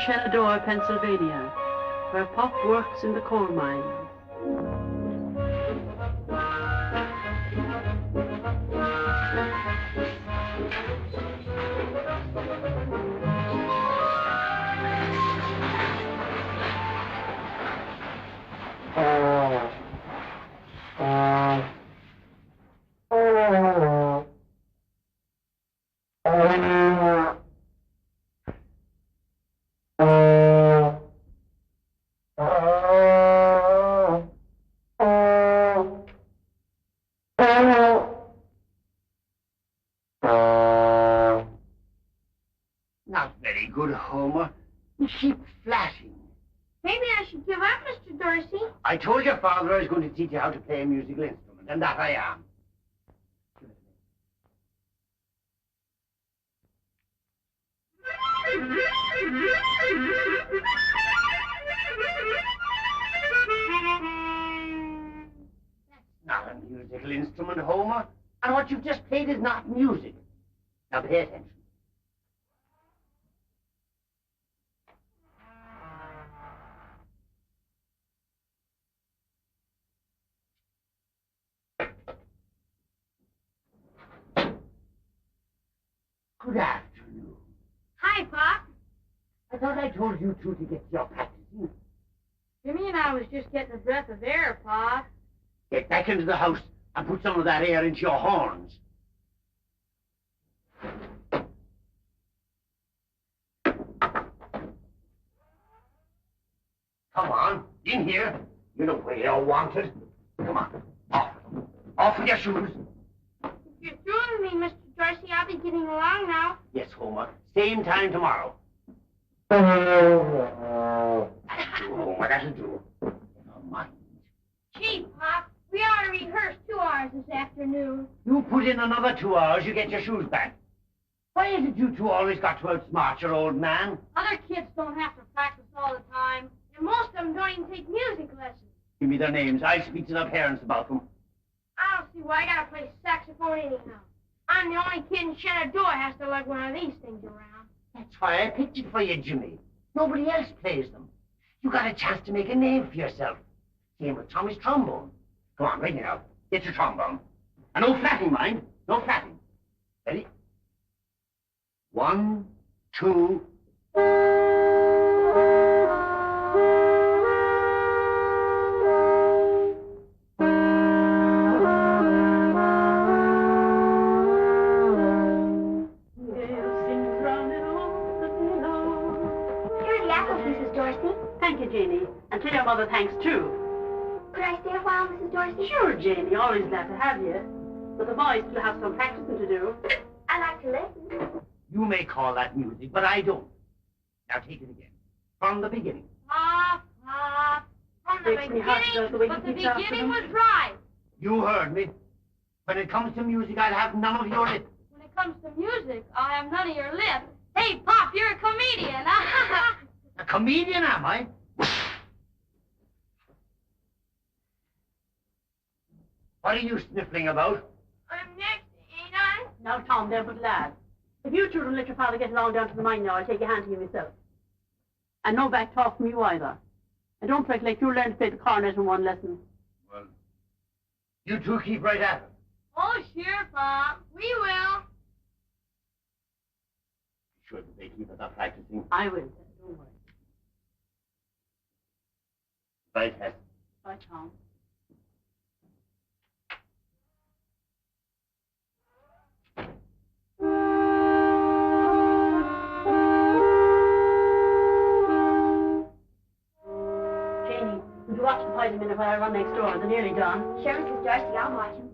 Shenandoah, Pennsylvania, where Pop works in the coal mine. Not very good, Homer. You keep flashing. Maybe I should give up, Mr. Dorsey. I told your father I was going to teach you how to play a musical instrument, and that I am. That's not a musical instrument, Homer. And what you've just played is not music. Now pay attention. Good afternoon. Hi, Pop. I thought I told you two to get your practicing. Jimmy and I was just getting a breath of air, Pop. Get back into the house and put some of that air into your horns. Come on, in here. You know where you're wanted. Come on, off. Off with your shoes. If you're through with me, Mr. Dorsey, I'll be getting along now. Yes, Homer. Same time tomorrow. Homer, that'll do. Never mind. Gee, Pop, we ought to rehearse 2 hours this afternoon. You put in another 2 hours, you get your shoes back. Why is it you two always got to outsmart your old man? Other kids don't have to practice all the time. And most of them don't even take music lessons. Give me their names. I'll speak to their parents about them. I don't see why I gotta play saxophone anyhow. I'm the only kid in Shenandoah has to lug one of these things around. That's why I picked it for you, Jimmy. Nobody else plays them. You got a chance to make a name for yourself. Same with Tommy's trombone. Come on, right now. Get your trombone. And no flatting, mind. No flatting. Ready? 1, 2... Thank you, Janie. And tell your mother thanks, too. Could I stay a while, Mrs. Dorsey? Sure, Janie. Always glad to have you. But the boys still have some practicing to do. I like to listen. You may call that music, but I don't. Now take it again. From the beginning. Pop, Pop. From the Makes me hot to the way beginning, but the he keeps after beginning them. was right. You heard me. When it comes to music, I'll have none of your lip. When it comes to music, I'll have none of your lip. Hey, Pop, you're a comedian. A comedian, am I? What are you sniffling about? I'm next, ain't I? Now, Tom, they're but lads. If you two don't let your father get along down to the mine now, I'll take a hand to you myself. And no back talk from you either. And don't fret like you'll learn to play the cornet in one lesson. Well, you two keep right at it. Oh, sure, Pop. We will. Sure that they keep us up practicing. I will, don't worry. Bye, Tess. Bye, Tom. Janie, would you watch the pies a minute while I run next door? They're nearly done. Sure, Mrs. Dorsey, I'll watch him.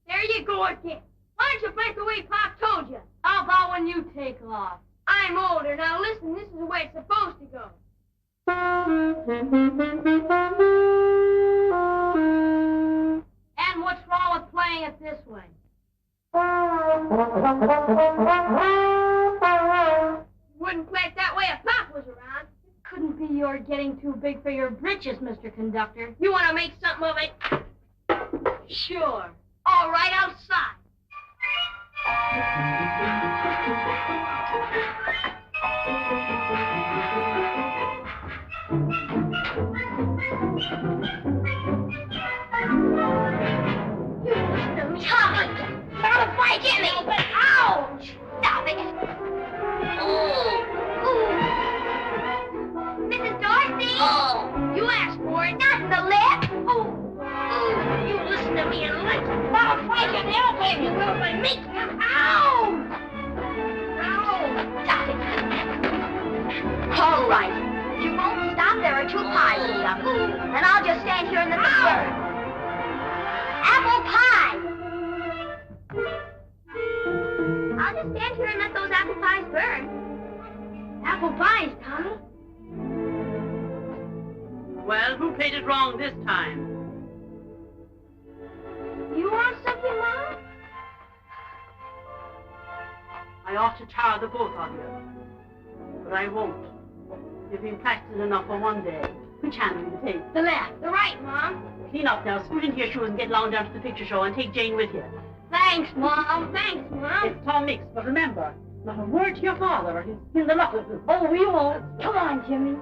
There you go again. Why don't you play the way Pop told you? How about when you take off? I'm older. Now listen, this is the way it's supposed to go. And what's wrong with playing it this way? You wouldn't play it that way if Pop was around. It couldn't be you're getting too big for your brick ditches, Mr. Conductor. You want to make something of it? Sure. All right, outside. You listen to me. Tommy! That'll bite at me! Ouch! Stop it! Ooh! Mrs. Dorsey! Oh! You asked for it, not in the lip! Oh! Ooh! You listen to me and listen! That'll bite you in the elbow if you will by me! Ow! Ow! Stop it! All right. If you won't stop, there are 2 pies in the oven. And I'll just stand here and let them burn. Apple pie! I'll just stand here and let those apple pies burn. Apple pies, Tommy. Well, who played it wrong this time? You want something, Mom? I ought to tar the both of you. But I won't. You've been practicing enough for one day. Which hand will you take? The left. The right, Mom. Clean up now, scoot into your shoes and get along down to the picture show and take Jane with you. Thanks, Mom. Thanks, Mom. It's Tom Mix, but remember, not a word to your father or he'll spin the luck with you. Oh, we won't. Come on, Jimmy.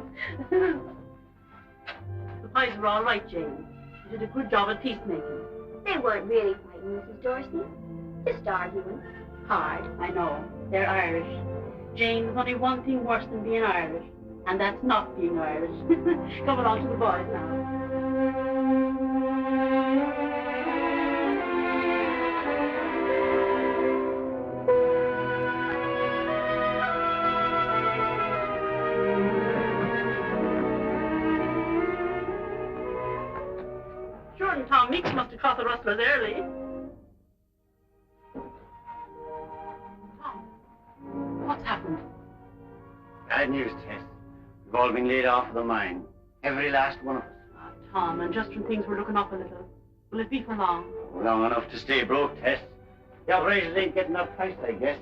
The pies were all right, Jane. You did a good job at peacemaking. They weren't really fighting, Mrs. Dorsey. Just arguing. Hard, I know. They're Irish. Jane, there's only one thing worse than being Irish, and that's not being Irish. Come along to the boys now. Sure, and Tom Meeks must have caught the rustlers early. Tom, what's happened? Bad news, Tess. We've all been laid off of the mine. Every last one of us. Ah, Tom, and just when things were looking up a little. Will it be for long? Long enough to stay broke, Tess. The operations ain't getting up price, I guess.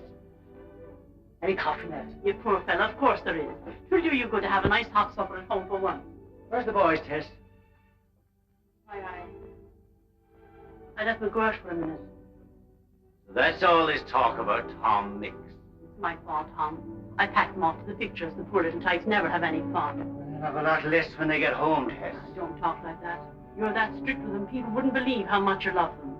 Any coffee, lads? You poor fella, of course there is. Sure do you good to have a nice hot supper at home for once. Where's the boys, Tess? I let them go out for a minute. So that's all this talk about Tom Mix. It's my fault, Tom. I packed them off to the pictures. The poor little tykes never have any fun. They'll have a lot less when they get home, Tess. Don't talk like that. You're that strict with them, people wouldn't believe how much you love them.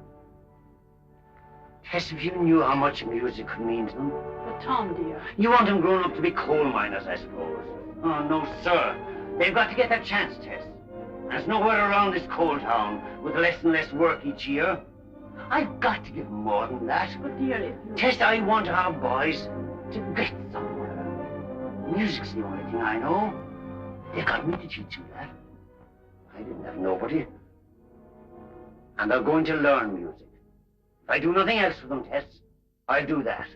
Tess, if you knew how much music could mean to them. But Tom, dear. You want them grown up to be coal miners, I suppose. Oh, no, sir. They've got to get that chance, Tess. There's nowhere around this coal town with less and less work each year. I've got to give them more than that. But dear, if you... Tess, I want our boys to get somewhere. Music's the only thing I know. They got me to teach them that. I didn't have nobody. And they're going to learn music. If I do nothing else for them, Tess, I'll do that.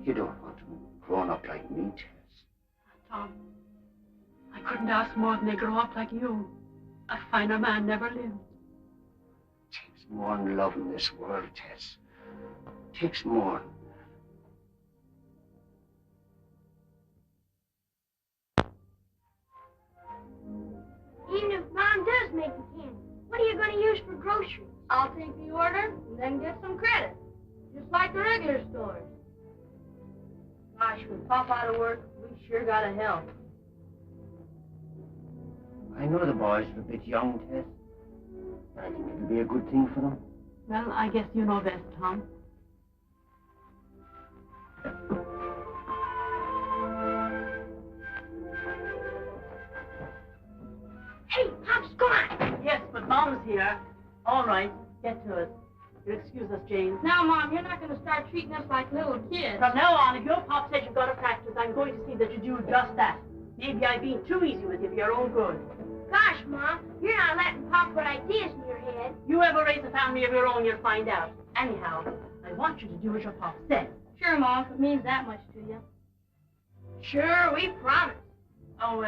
You don't want them grown up like me, Tess. Tom, I couldn't ask more than they grow up like you. A finer man never lived. Takes more than love in this world, Tess. Takes more. Even if Mom does make the candy, what are you going to use for groceries? I'll take the order and then get some credit. Just like the regular stores. Gosh, with Pop out of work, we sure gotta help. I know the boys are a bit young, Tess. But I think it'll be a good thing for them. Well, I guess you know best, Tom. Hey, Pop's gone. Yes, but Mom's here. All right, get to it. You excuse us, Jane. Now, Mom, you're not going to start treating us like little kids. From now on, if your pop says you've got to practice, I'm going to see that you do just that. Maybe I've been too easy with you for your own good. Gosh, Mom, you're not letting Pop put ideas in your head. You ever raise a family of your own, you'll find out. Anyhow, I want you to do as your pop says. Sure, Mom, if it means that much to you. Sure, we promise. Oh,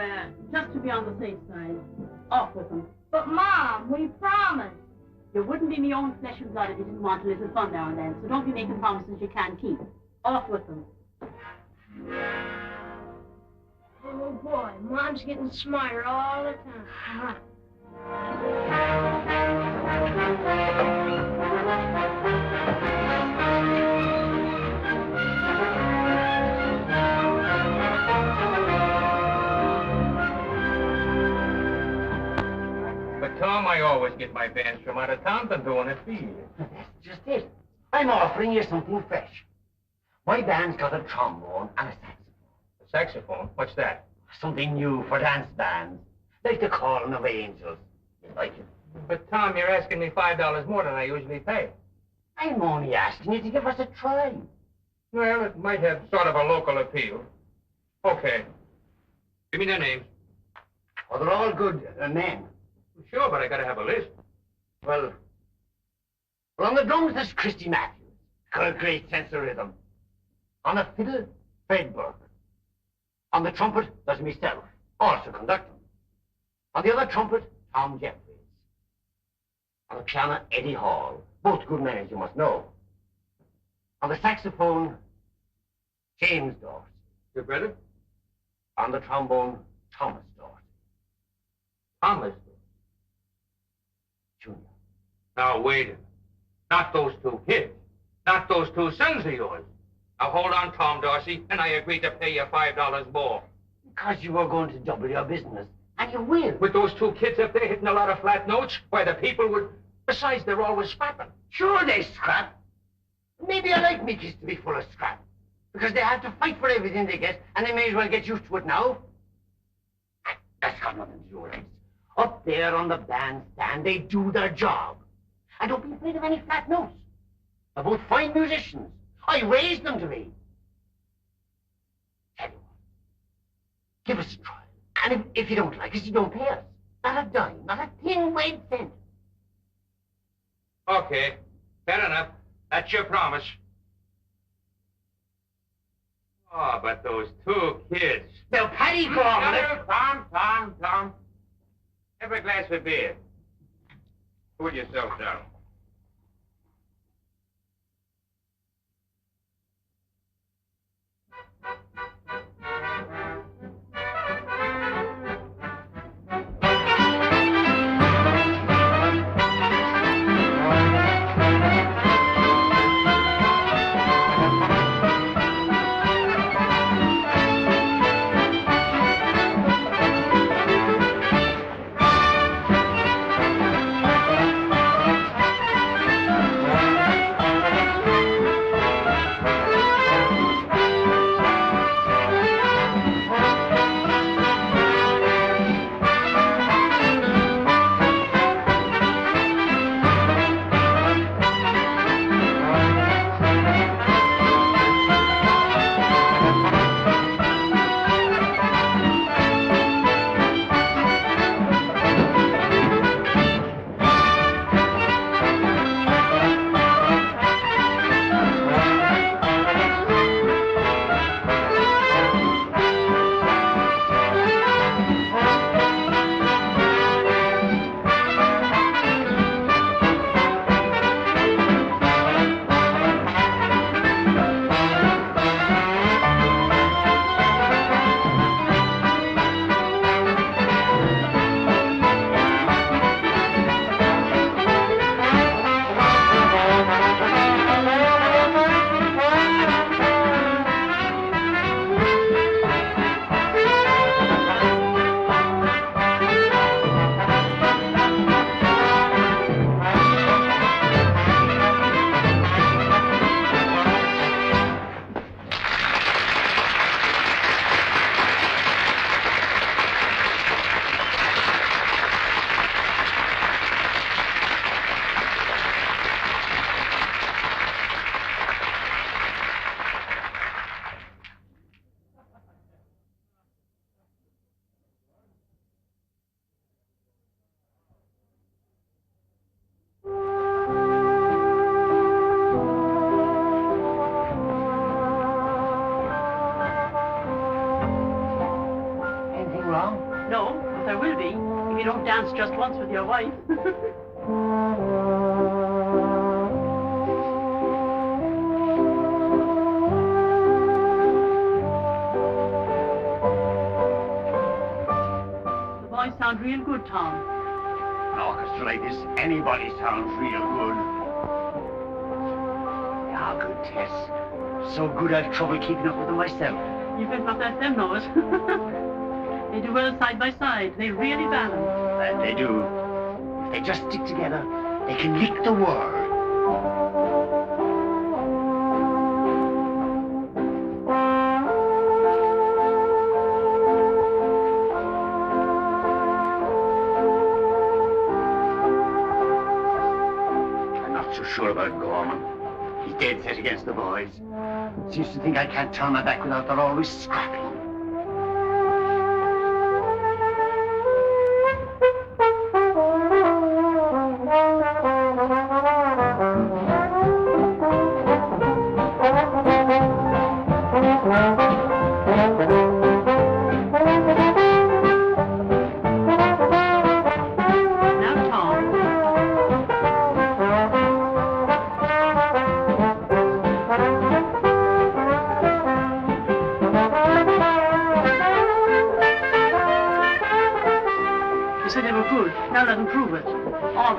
just to be on the safe side, off with them. But, Mom, we promise. You wouldn't be me own flesh and blood if you didn't want a little fun now and then, so don't be making promises you can't keep. Off with them. boy, Mom's getting smarter all the time. But, Tom, I always get my bands from out of town than doing it for you. That's just it. I'm offering you something fresh. My band's got a trombone and a saxophone. A saxophone? What's that? Something new for dance bands. Like the calling of angels. You like it? But, Tom, you're asking me $5 more than I usually pay. I'm only asking you to give us a try. Well, it might have sort of a local appeal. Okay. Give me their names. Oh, they're all good men. Sure, but I gotta have a list. Well, on the drums, there's Christy Matthews. Got a great sense of rhythm. On the fiddle, Fred Burke. On the trumpet, there's myself, also conducting. On the other trumpet, Tom Jeffries. On the piano, Eddie Hall. Both good men, as you must know. On the saxophone, James Dorsey. Your brother? On the trombone, Thomas Dorsey. Thomas. Junior. Now, wait a minute. Not those two kids. Not those two sons of yours. Now, hold on, Tom Dorsey, and I agree to pay you $5 more. Because you were going to double your business, and you will. With those two kids up there hitting a lot of flat notes, why, the people would... Besides, they're always scrapping. Sure, they scrap. Maybe I like me kids to be full of scrap. Because they have to fight for everything they get, and they may as well get used to it now. That's got nothing to do with it. Up there on the bandstand, they do their job. And don't be afraid of any flat notes. They're both fine musicians. I raised them to be. Tell you what, give us a try. And if you don't like us, you don't pay us. Not a dime, not a thin white cent. Okay, fair enough. That's your promise. Oh, but those two kids. They'll patty for all it. Tom. Have a glass of beer. Cool yourself down. Dance just once with your wife. voice sound real good, Tom. An orchestra like this, anybody sounds real good. They are good, Tess. So good I've trouble keeping up with them myself. You better not let them know it. They do well side by side. They really balance. That they do. If they just stick together, they can lick the world. I'm not so sure about Gorman. He's dead set against the boys. Seems to think I can't turn my back without they're always scrapping.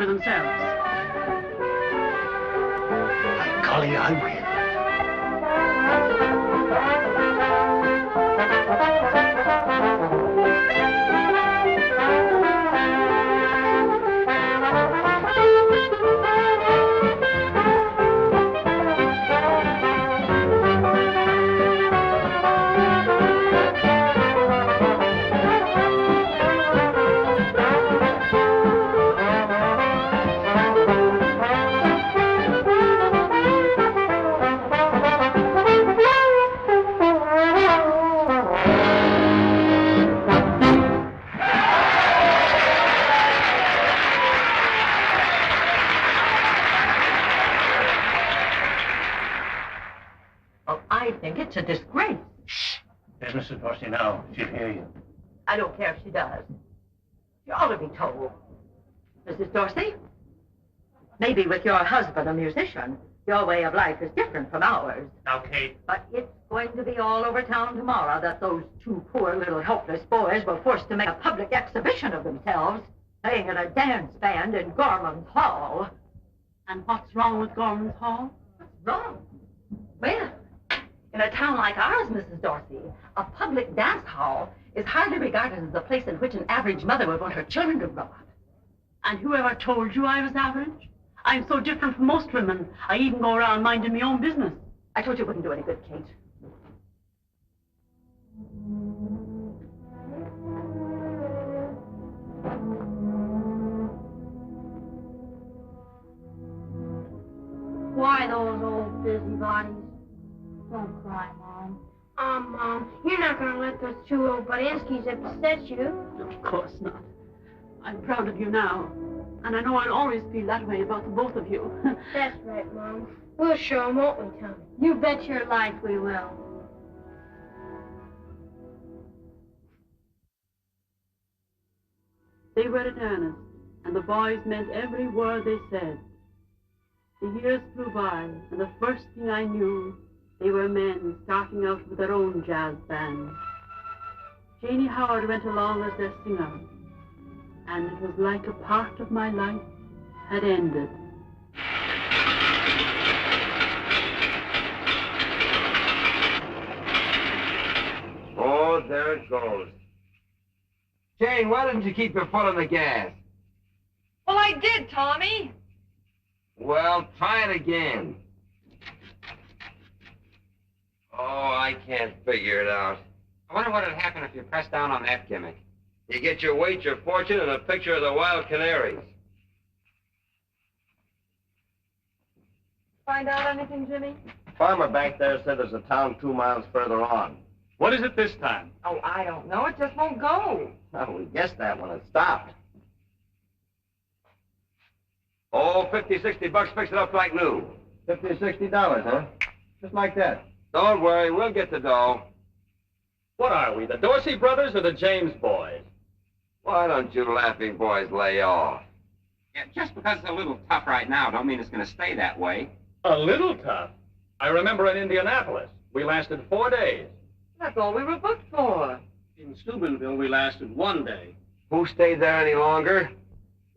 Themselves. By golly, I will. It's a disgrace. Shh. There's Mrs. Dorsey now. She'll hear you. I don't care if she does. You ought to be told. Mrs. Dorsey, maybe with your husband a musician, your way of life is different from ours. Now, Kate. But it's going to be all over town tomorrow that those two poor little helpless boys were forced to make a public exhibition of themselves, playing in a dance band in Gorman's Hall. And what's wrong with Gorman's Hall? What's wrong? Well, in a town like ours, Mrs. Dorsey, a public dance hall is hardly regarded as a place in which an average mother would want her children to grow up. And whoever told you I was average? I'm so different from most women. I even go around minding my own business. I told you it wouldn't do any good, Kate. Why those old busybodies? Don't cry, Mom. Mom, you're not going to let those two old Barinskis upset you. Of course not. I'm proud of you now. And I know I'll always feel that way about the both of you. That's right, Mom. We'll show them, won't we, Tommy? You bet your life we will. They were in earnest, and the boys meant every word they said. The years flew by, and the first thing I knew, they were men starting out with their own jazz band. Janie Howard went along as their singer, and it was like a part of my life had ended. Oh, there it goes. Jane, why didn't you keep your foot on the gas? Well, I did, Tommy. Well, try it again. Oh, I can't figure it out. I wonder what would happen if you pressed down on that gimmick. You get your weight, your fortune, and a picture of the wild canaries. Find out anything, Jimmy? Farmer back there said there's a town 2 miles further on. What is it this time? Oh, I don't know. It just won't go. Oh, we guessed that when it stopped. Oh, $50-60, fix it up like new. $50 or $60, huh? Just like that. Don't worry, we'll get the dough. What are we, the Dorsey brothers or the James boys? Why don't you laughing boys lay off? Yeah, just because it's a little tough right now don't mean it's going to stay that way. A little tough. I remember in Indianapolis, we lasted 4 days. That's all we were booked for. In Steubenville, we lasted 1 day. Who stayed there any longer?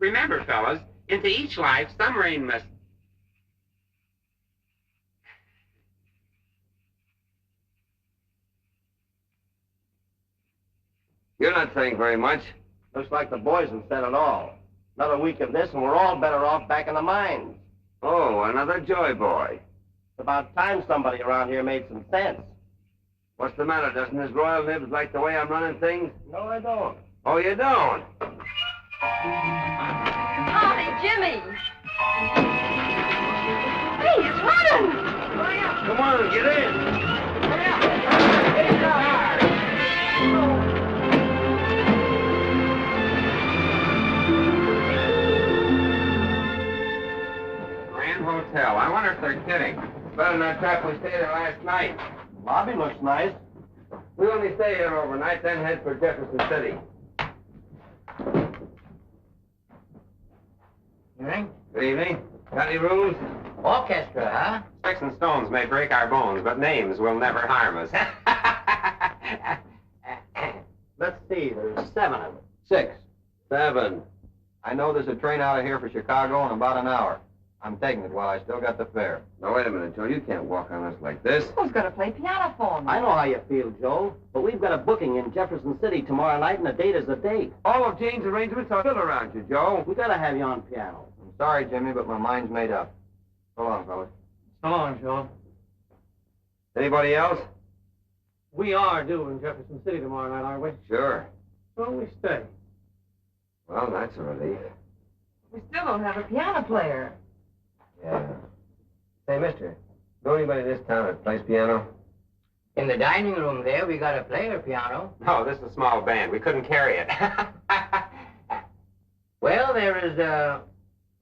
Remember, fellas, into each life, some rain must... You're not saying very much. Looks like the boys have said it all. Another week of this, and we're all better off back in the mines. Oh, another joy boy. It's about time somebody around here made some sense. What's the matter? Doesn't his royal nibs like the way I'm running things? No, I don't. Oh, you don't? Tommy, Jimmy! Hey, it's running! Come on, get in. Grand Hotel. I wonder if they're kidding. Better than that trap we stayed in last night. Lobby looks nice. We only stay here overnight, then head for Jefferson City. Evening. Good evening. Got any rooms? Orchestra, huh? Sticks and stones may break our bones, but names will never harm us. Let's see, there's 7 of them. 6. 7. I know there's a train out of here for Chicago in about an hour. I'm taking it while I still got the fare. Now, wait a minute, Joe. You can't walk on us like this. Who's going to play piano for me? I know how you feel, Joe, but we've got a booking in Jefferson City tomorrow night, and a date is a date. All of Jane's arrangements are built around you, Joe. We gotta have you on piano. I'm sorry, Jimmy, but my mind's made up. So long, fellas. So long, Joe. Anybody else? We are due in Jefferson City tomorrow night, aren't we? Sure. Well, we stay. Well, that's a relief. We still don't have a piano player. Yeah. Say, mister, know anybody in this town that plays piano? In the dining room there, we got a player piano. No, this is a small band. We couldn't carry it. Well, there is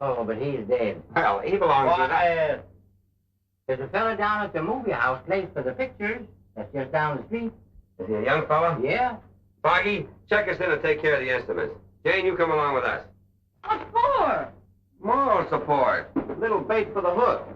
oh, but he's dead. Well, he belongs to that. There's a fella down at the movie house place for the pictures. That's just down the street. Is he a young fella? Yeah. Foggy, check us in and take care of the instruments. Jane, you come along with us. What for? Moral support. Little bait for the hook.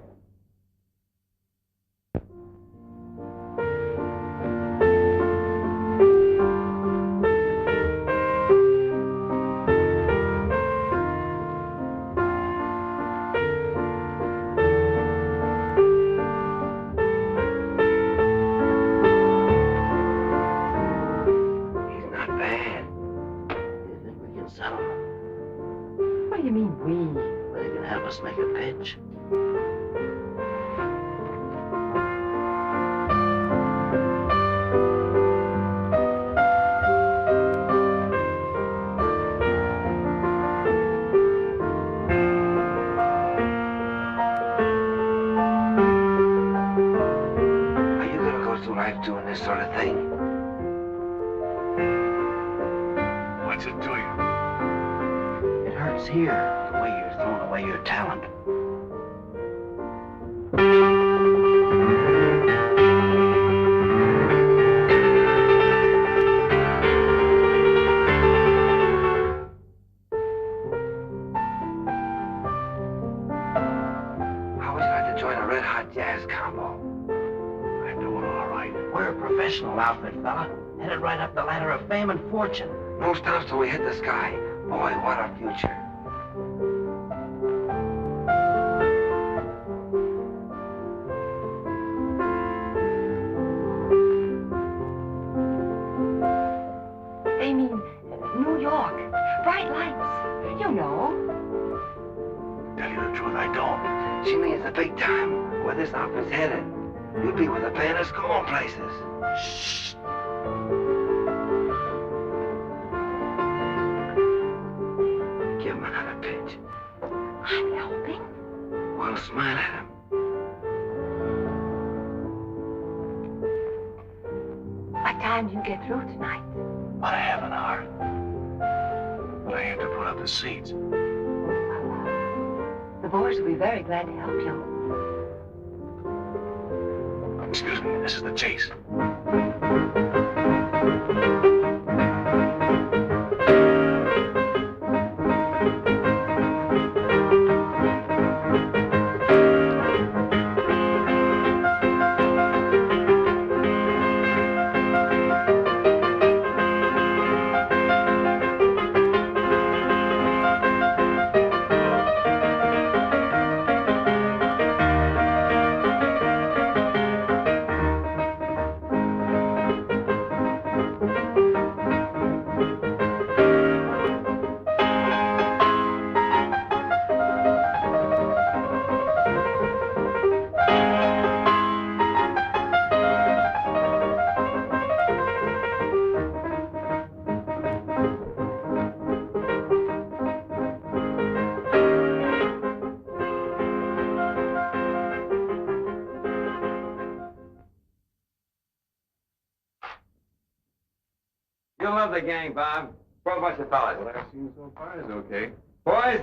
He's not bad. You think we can settle them? What do you mean, we? Well, they can help us make a pitch. Are you gonna go through life doing this sort of thing? What's it to you? It hurts here, the way you're throwing away your talent. How would you like to join a red-hot jazz combo? I'm doing all right. We're a professional outfit, fella. Headed right up the ladder of fame and fortune. No stops till we hit the sky. Boy, what a future. They mean New York. Bright lights. You know. Tell you the truth, I don't. She means the big time, where this outfit's headed. You'd be with a band that's going places. Shh. Give him another pitch. I'm helping. Well, smile at him. What time do you get through tonight? About a half an hour. But I have to put up the seats. The boys will be very glad to help you. Excuse me, this is the chase. love the gang, Bob. 12 bunch of fellas. What I've seen so far is okay. Boys,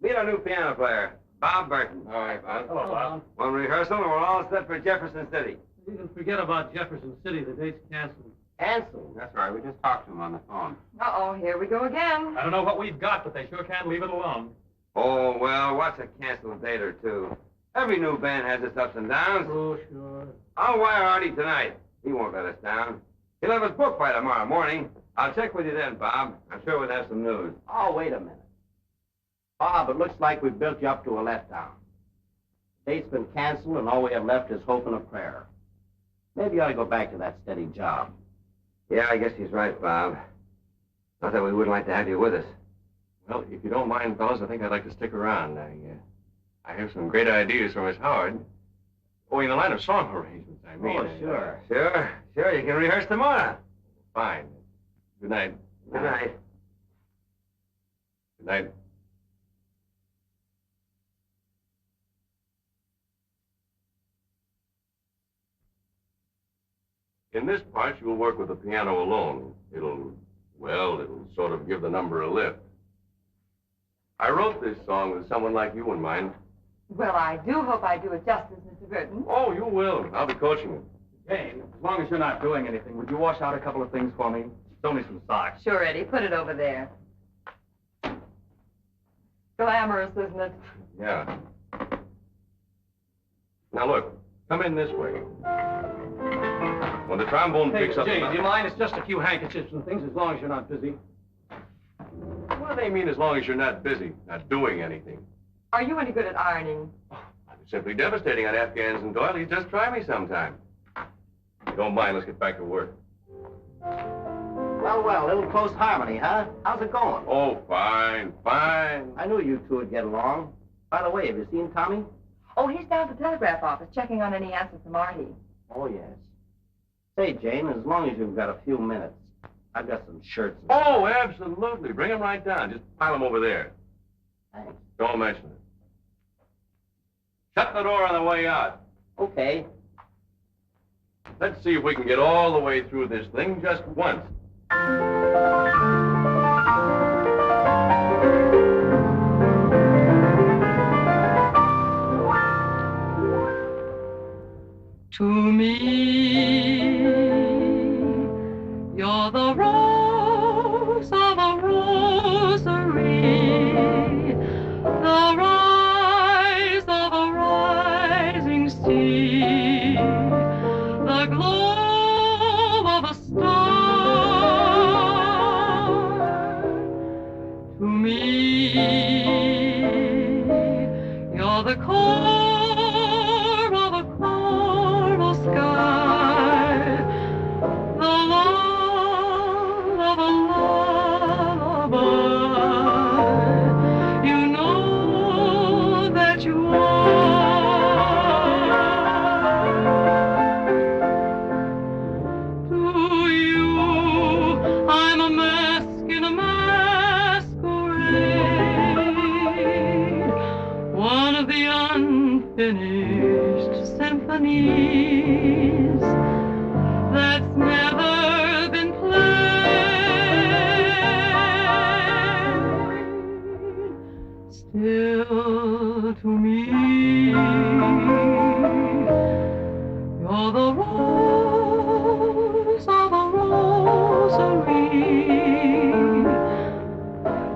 meet our new piano player, Bob Burton. All right, Bob. Hello, Bob. One rehearsal, and we're all set for Jefferson City. You can forget about Jefferson City. The date's canceled. Ansel. That's right. We just talked to him on the phone. Uh-oh, here we go again. I don't know what we've got, but they sure can't leave it alone. Oh, well, what's a canceled date or two? Every new band has its ups and downs. Oh, sure. I'll wire Artie tonight. He won't let us down. He'll have his book by tomorrow morning. I'll check with you then, Bob. I'm sure we'll have some news. Oh, wait a minute. Bob, it looks like we've built you up to a letdown. The date's been canceled, and all we have left is hope and a prayer. Maybe you ought to go back to that steady job. Yeah, I guess he's right, Bob. Not that we wouldn't like to have you with us. Well, if you don't mind, fellas, I think I'd like to stick around. I have some great ideas for Miss Howard. Oh, in the line of song arrangements, I mean. Oh, sure. Sure. You can rehearse tomorrow. Fine. Good night. Good night. Good night. In this part, you'll work with the piano alone. It'll sort of give the number a lift. I wrote this song with someone like you in mind. Well, I do hope I do it justice, Mr. Burton. Oh, you will. I'll be coaching you. Jane, as long as you're not doing anything, would you wash out a couple of things for me? It's only some socks. Sure, Eddie. Put it over there. Glamorous, isn't it? Yeah. Now, look. Come in this way. When the trombone Hey, picks up... Jane, do you mind? It's just a few handkerchiefs and things, as long as you're not busy. What do they mean as long as you're not busy, not doing anything? Are you any good at ironing? I'm simply devastating on Afghans and doilies. Just try me sometime. If you don't mind, let's get back to work. Well, a little close harmony, huh? How's it going? Oh, fine. I knew you two would get along. By the way, have you seen Tommy? Oh, he's down at the telegraph office checking on any answer from Artie. Oh, yes. Say, Jane, as long as you've got a few minutes, I've got some shirts. Oh, absolutely. Bring them right down. Just pile them over there. Thanks. Don't mention it. Shut the door on the way out. Okay. Let's see if we can get all the way through this thing just once. To me, you're the rose of a rosary, the rise of a rising sea, the glow of a star. To me, you're the core of a coral sky, the love of a lullaby. You know that you are. To you, I'm a mask in a masquerade, one of the unfinished symphonies that's never been played. Still, to me, you're the rose of a rosary.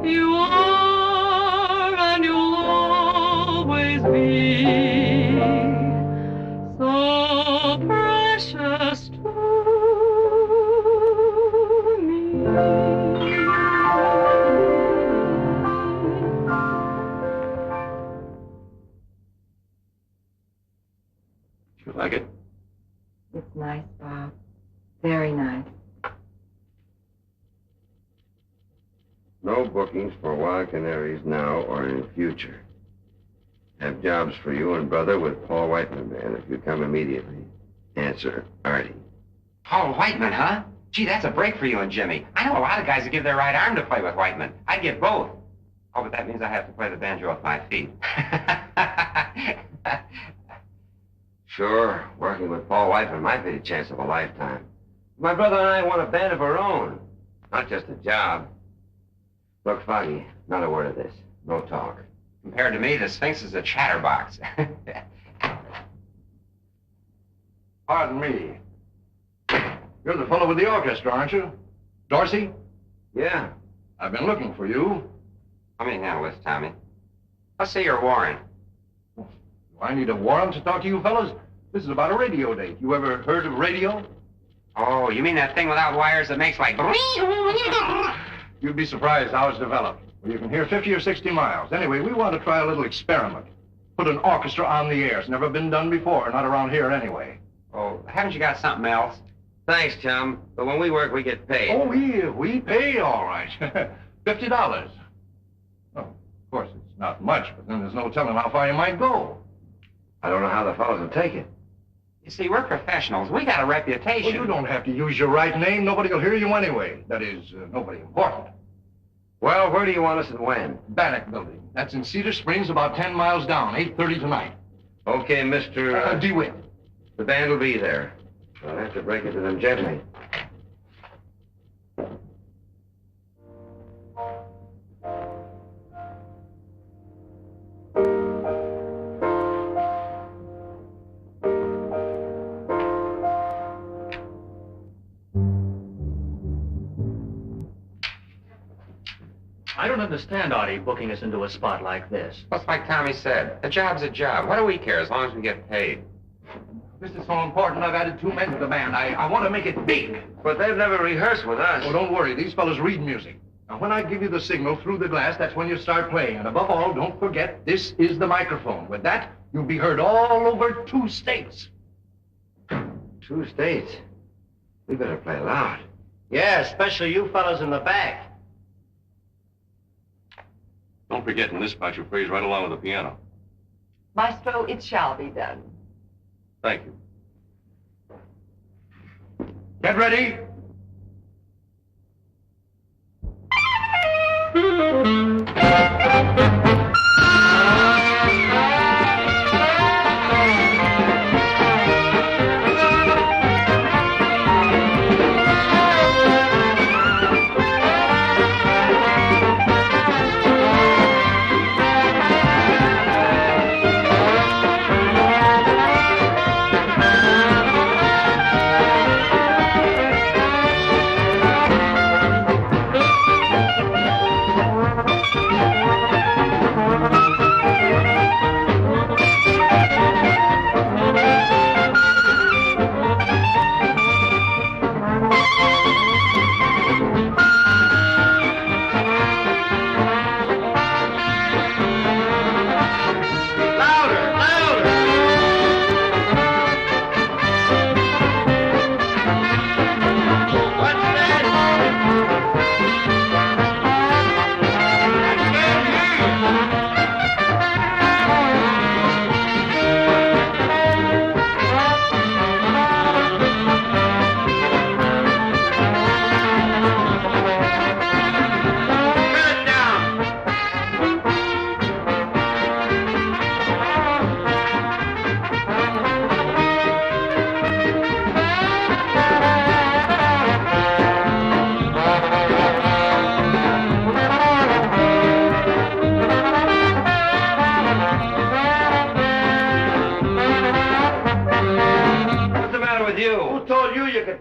You are and you'll always be so precious to me. You like it? It's nice, Bob. Very nice. No bookings for Wild Canaries now or in future. Have jobs for you and brother with Paul Whiteman Band if you come immediately. Answer, Artie. Paul Whiteman, huh? Gee, that's a break for you and Jimmy. I know a lot of guys that give their right arm to play with Whiteman. I'd give both. Oh, but that means I have to play the banjo with my feet. Sure, working with Paul Whiteman might be the chance of a lifetime. My brother and I want a band of our own. not just a job. Look, Foggy, not a word of this. No talk. Compared to me, the Sphinx is a chatterbox. Pardon me. You're the fellow with the orchestra, aren't you? Dorsey? Yeah. I've been looking for you. Let me handle this, Tommy. Let's see your warrant. Do I need a warrant to talk to you fellows? This is about a radio date. You ever heard of radio? Oh, you mean that thing without wires that makes like... You'd be surprised how it's developed. Well, you can hear 50 or 60 miles. Anyway, we want to try a little experiment. Put an orchestra on the air. It's never been done before, not around here anyway. Oh, haven't you got something else? Thanks, chum. But when we work, we get paid. Oh, we pay all right. $50. Oh, of course, it's not much, but then there's no telling how far you might go. I don't know how the fellows will take it. You see, we're professionals. We got a reputation. Well, you don't have to use your right name. Nobody will hear you anyway. That is, nobody important. Well, where do you want us and when? Bannock Building. That's in Cedar Springs, about 10 miles down, 8:30 tonight. Okay, Mr. DeWitt. The band will be there. I'll have to break it to them gently. I don't understand Artie booking us into a spot like this. Just like Tommy said, a job's a job. What do we care as long as we get paid? This is so important, I've added 2 men to the band. I want to make it big. But they've never rehearsed with us. Oh, don't worry. These fellows read music. Now, when I give you the signal through the glass, that's when you start playing. And above all, don't forget, this is the microphone. With that, you'll be heard all over 2 states. 2 states? We better play loud. Yeah, especially you fellas in the back. Don't forget, in this spot, you phrase right along with the piano. Maestro, it shall be done. Thank you. Get ready.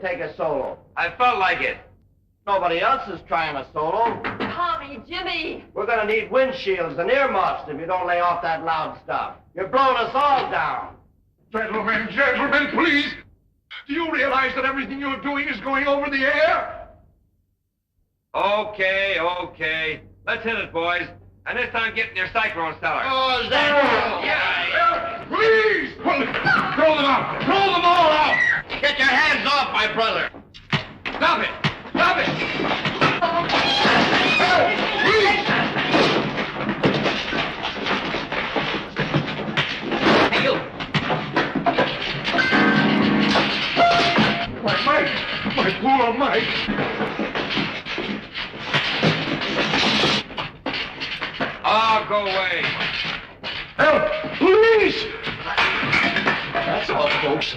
Take a solo. I felt like it. Nobody else is trying a solo. Tommy, Jimmy. We're gonna need windshields and earmuffs if you don't lay off that loud stuff. You're blowing us all down. Gentlemen, please. Do you realize that everything you're doing is going over the air? Okay. Let's hit it, boys. And this time get in your cyclone cellar. Oh, is that... Yeah. Please! Throw them out! Throw them all out! Get your hands off my brother! Stop it! Stop it! Hey, please! Hey, you! My poor Mike! Oh, go away. Help! Please! That's all, folks.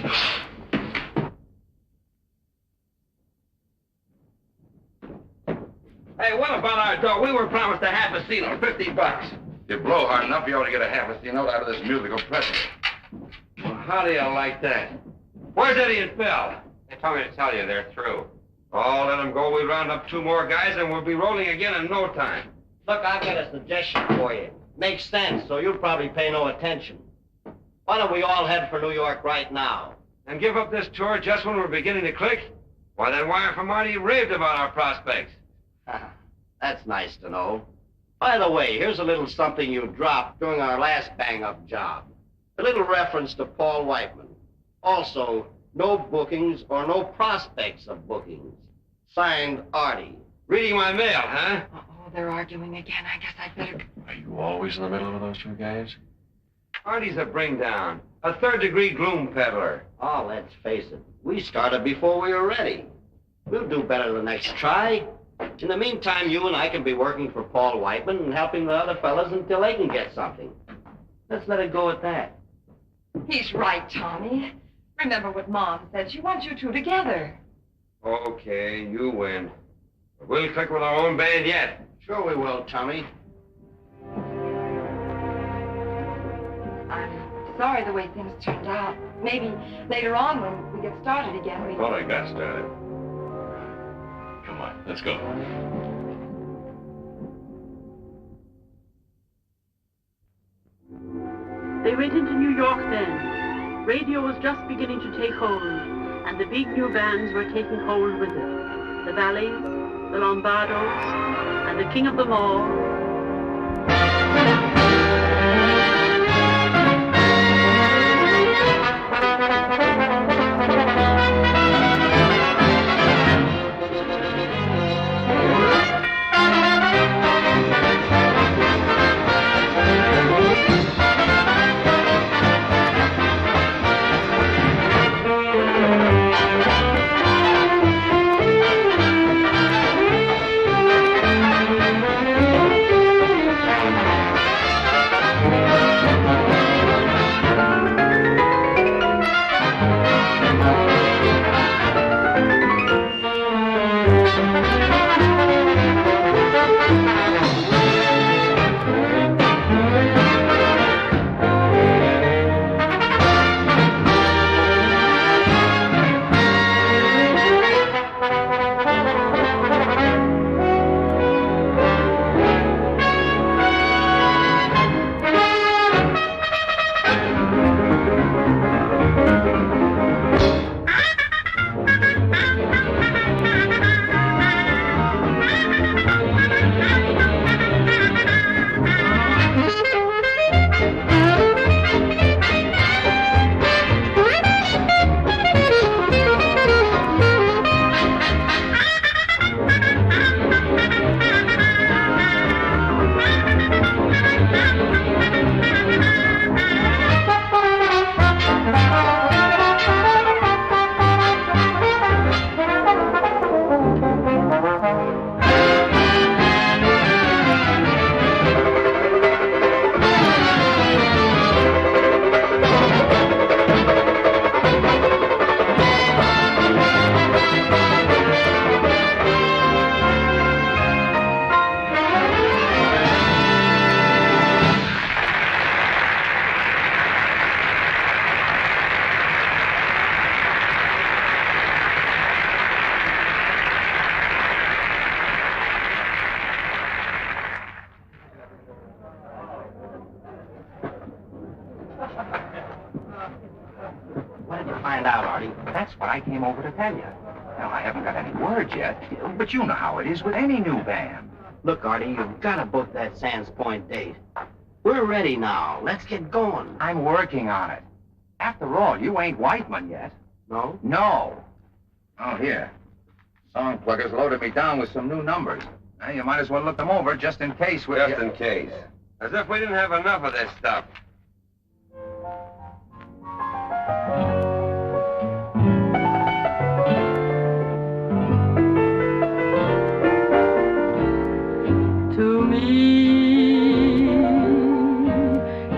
Hey, what about our dough? We were promised a half a C-note, $50. You blow hard enough, you ought to get a half a C-note out of this musical present. Well, how do you like that? Where's Eddie and Phil? They told me to tell you they're through. Oh, let them go. We round up 2 more guys, and we'll be rolling again in no time. Look, I've got a suggestion for you. Makes sense, so you'll probably pay no attention. Why don't we all head for New York right now? And give up this tour just when we're beginning to click? Why, that wire from Marty raved about our prospects. That's nice to know. By the way, here's a little something you dropped during our last bang-up job. A little reference to Paul Whiteman. Also, no bookings or no prospects of bookings. Signed, Artie. Reading my mail, huh? Oh, they're arguing again. I guess I'd better... Are you always in the middle of those 2 guys? Artie's a bring-down. A third-degree gloom peddler. Oh, let's face it. We started before we were ready. We'll do better the next try. In the meantime, you and I can be working for Paul Whiteman and helping the other fellas until they can get something. Let's let it go at that. He's right, Tommy. Remember what Mom said. She wants you 2 together. Okay, you win. But we'll click with our own band yet. Sure we will, Tommy. I'm sorry the way things turned out. Maybe later on when we get started again, we... Well, I got started. Come on, let's go. They went into New York then. Radio was just beginning to take hold, and the big new bands were taking hold with it. The Valleys, the Lombardos, and the king of them all, That's what I came over to tell you. Now, I haven't got any word yet, but you know how it is with any new band. Look, Artie, you've got to book that Sands Point date. We're ready now. Let's get going. I'm working on it. After all, you ain't Whiteman yet. No? No. Oh, here. Song pluggers loaded me down with some new numbers. Now, you might as well look them over just in case we... Just in case. As if we didn't have enough of this stuff. To me,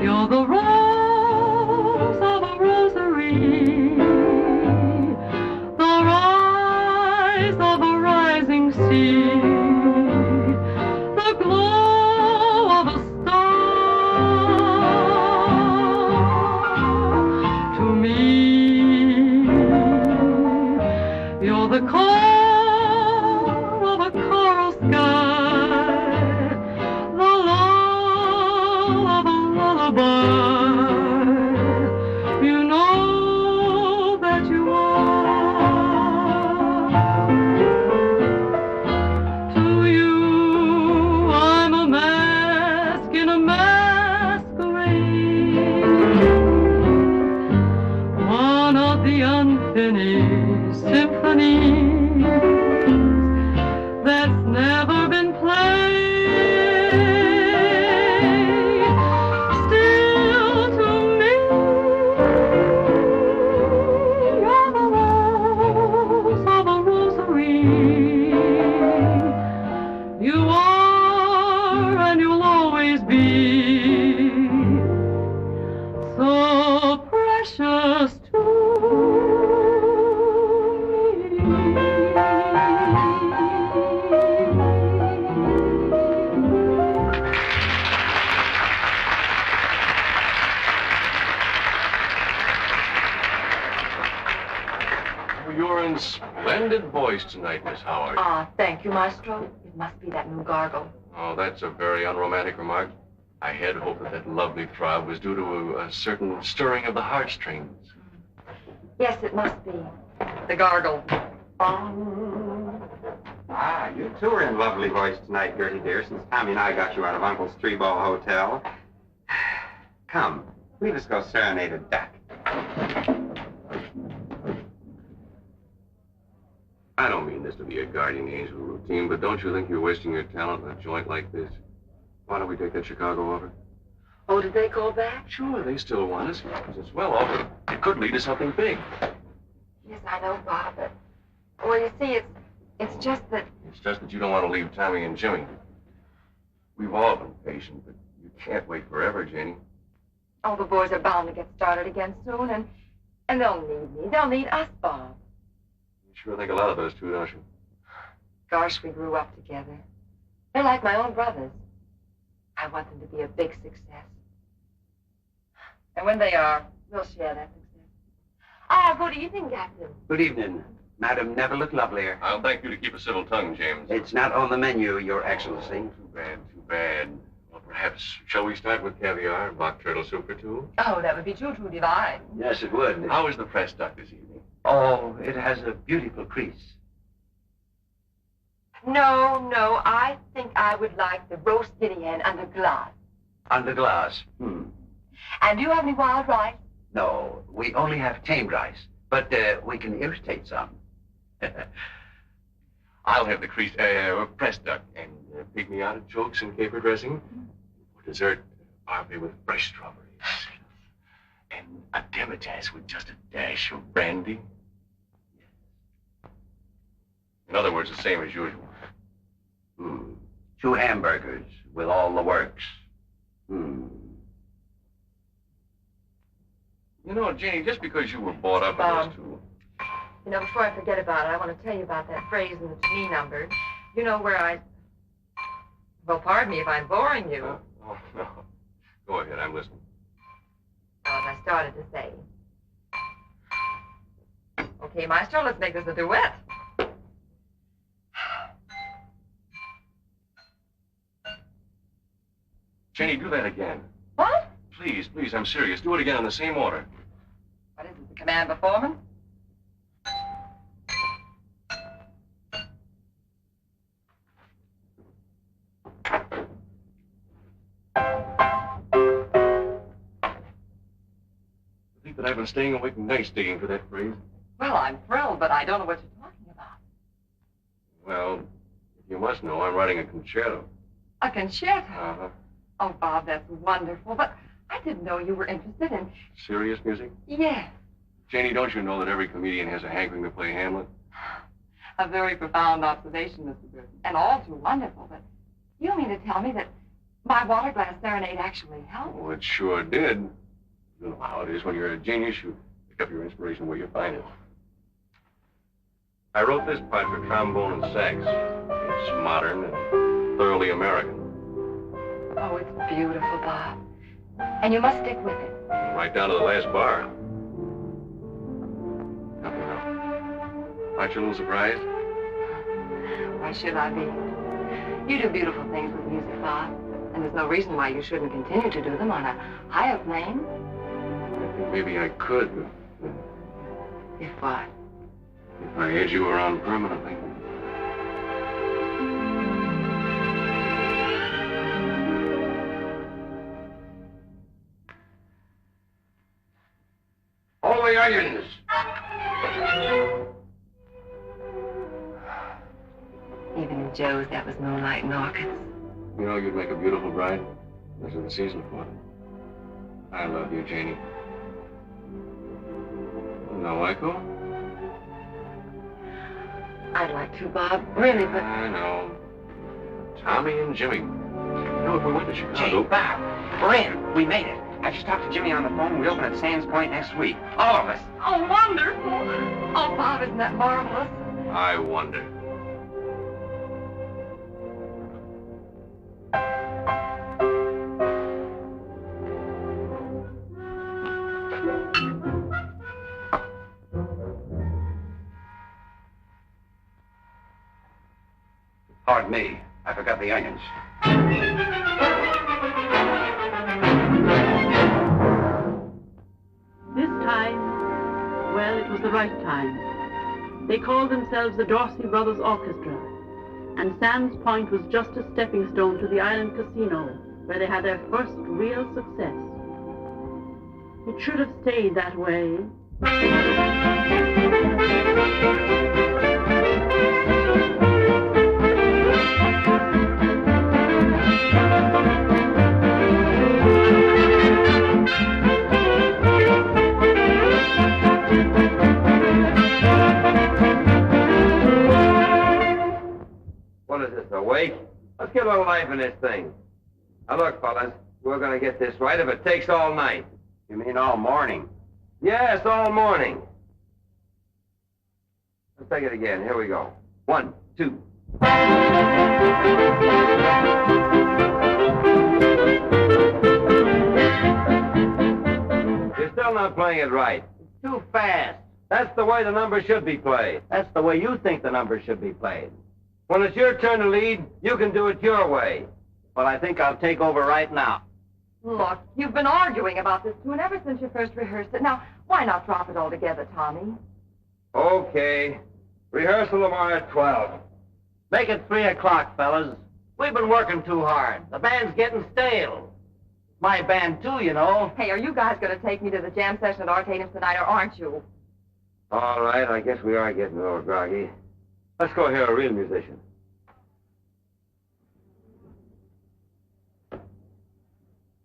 you're the rose of a rosary, the rise of a rising sea. never been played. Still to me, you're the rose of a rosary. You are and you'll always be so precious to You're in splendid voice tonight, Miss Howard. Ah, thank you, Maestro. It must be that new gargle. Oh, that's a very unromantic remark. I had hoped that that lovely throb was due to a certain stirring of the heartstrings. Yes, it must be. The gargle. Ah, you two are in lovely voice tonight, Gertie dear, since Tommy and I got you out of Uncle's three-ball hotel. Come, let us go serenade a duck. I don't mean this to be a guardian angel routine, but don't you think you're wasting your talent in a joint like this? Why don't we take that Chicago offer? Oh, did they call back? Sure, they still want us. It's well offered. It could lead to something big. Yes, I know, Bob, but... Well, you see, it's just that... It's just that you don't want to leave Tommy and Jimmy. We've all been patient, but you can't wait forever, Janie. Oh, the boys are bound to get started again soon, and they'll need me. They'll need us, Bob. You sure think a lot of those two, don't you? Gosh, we grew up together. They're like my own brothers. I want them to be a big success. And when they are, we'll share that success. Ah, good evening, Captain. Good evening. Madam never looked lovelier. I'll thank you to keep a civil tongue, James. It's not on the menu, Your Excellency. Too bad, too bad. Well, perhaps, shall we start with caviar and mock turtle soup for two? Oh, that would be too divine. Yes, it would. How is the press duck this evening? Oh, it has a beautiful crease. No, I think I would like the roast guinea hen under glass. Under glass. And do you have any wild rice? No, we only have tamed rice, but we can irritate some. I'll have the press duck and pygmy artichokes and caper dressing. For dessert, parfait with fresh strawberries. And a demitasse with just a dash of brandy. In other words, the same as usual. 2 hamburgers with all the works. You know, Janie, just because you were brought up with those two... You know, before I forget about it, I want to tell you about that phrase in the to me number. You know where I... Well, pardon me if I'm boring you. Oh, no. Go ahead, I'm listening. Well, as I started to say. Okay, Maestro, let's make this a duet. Jenny, do that again. What? Please, I'm serious. Do it again in the same order. What is it, the command performance? I think that I've been staying awake nights digging for that phrase. Well, I'm thrilled, but I don't know what you're talking about. Well, you must know I'm writing a concerto. A concerto? Uh-huh. Oh, Bob, that's wonderful, but I didn't know you were interested in... Serious music? Yes. Janie, don't you know that every comedian has a hankering to play Hamlet? A very profound observation, Mr. Burton, and all too wonderful, but you don't mean to tell me that my water glass serenade actually helped? Oh, it sure did. You know how it is when you're a genius, you pick up your inspiration where you find it. I wrote this part for trombone and sax. It's modern and thoroughly American. Oh, it's beautiful, Bob. And you must stick with it. Right down to the last bar. Now. Aren't you a little surprised? Why should I be? You do beautiful things with music, Bob. And there's no reason why you shouldn't continue to do them on a higher plane. I think maybe I could. If what? If I had you around permanently. All the onions. Even in Joe's, that was moonlight and orchids. You know, you'd make a beautiful bride. This is the season for it. I love you, Janie. No echo? I'd like to, Bob. Really, but... I know. Tommy and Jimmy. You know, if we went to Chicago... Jane, Bob, we're in. We made it. I just talked to Jimmy on the phone. We open at Sands Point next week. All of us. Oh, wonderful. Oh, Bob, isn't that marvelous? I wonder. Pardon me. I forgot the onions. This time, well, it was the right time. They called themselves the Dorsey Brothers Orchestra, and Sands Point was just a stepping stone to the Island Casino, where they had their first real success. It should have stayed that way. What is this, a wake? Let's get a little life in this thing. Now look, fellas, we're gonna get this right if it takes all night. You mean all morning? Yes, all morning. Let's take it again. Here we go. 1, 2. You're still not playing it right. Too fast. That's the way the number should be played. That's the way you think the number should be played. When it's your turn to lead, you can do it your way. But I think I'll take over right now. Look, you've been arguing about this tune ever since you first rehearsed it. Now, why not drop it altogether, Tommy? Okay. Rehearsal tomorrow at 12. Make it 3 o'clock, fellas. We've been working too hard. The band's getting stale. My band, too, you know. Hey, are you guys going to take me to the jam session at Arcadium's tonight, or aren't you? All right, I guess we are getting a little groggy. Let's go hear a real musician.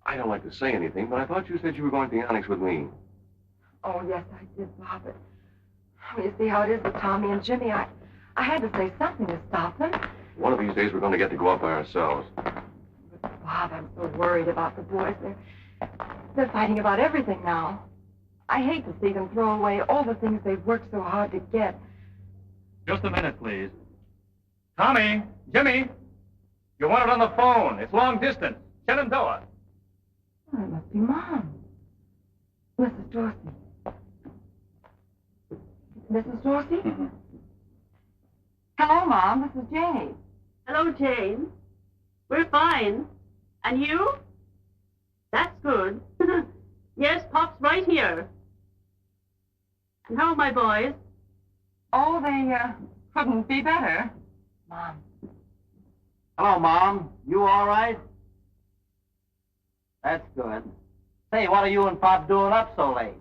I don't like to say anything, but I thought you said you were going to the Onyx with me. Oh, yes, I did, Bob. But you see how it is with Tommy and Jimmy. I had to say something to stop them. One of these days, we're going to get to go up by ourselves. Bob, I'm so worried about the boys. They're fighting about everything now. I hate to see them throw away all the things they've worked so hard to get. Just a minute, please. Tommy, Jimmy, you want it on the phone. It's long distance. Shenandoah. Oh, it must be Mom. Mrs. Dorsey. Mrs. Dorsey? Mm-hmm. Hello, Mom. This is Janie. Hello, Jane. We're fine. And you? That's good. Yes, Pop's right here. And how are my boys? Oh, they couldn't be better. Mom. Hello, Mom. You all right? That's good. Say, what are you and Pop doing up so late?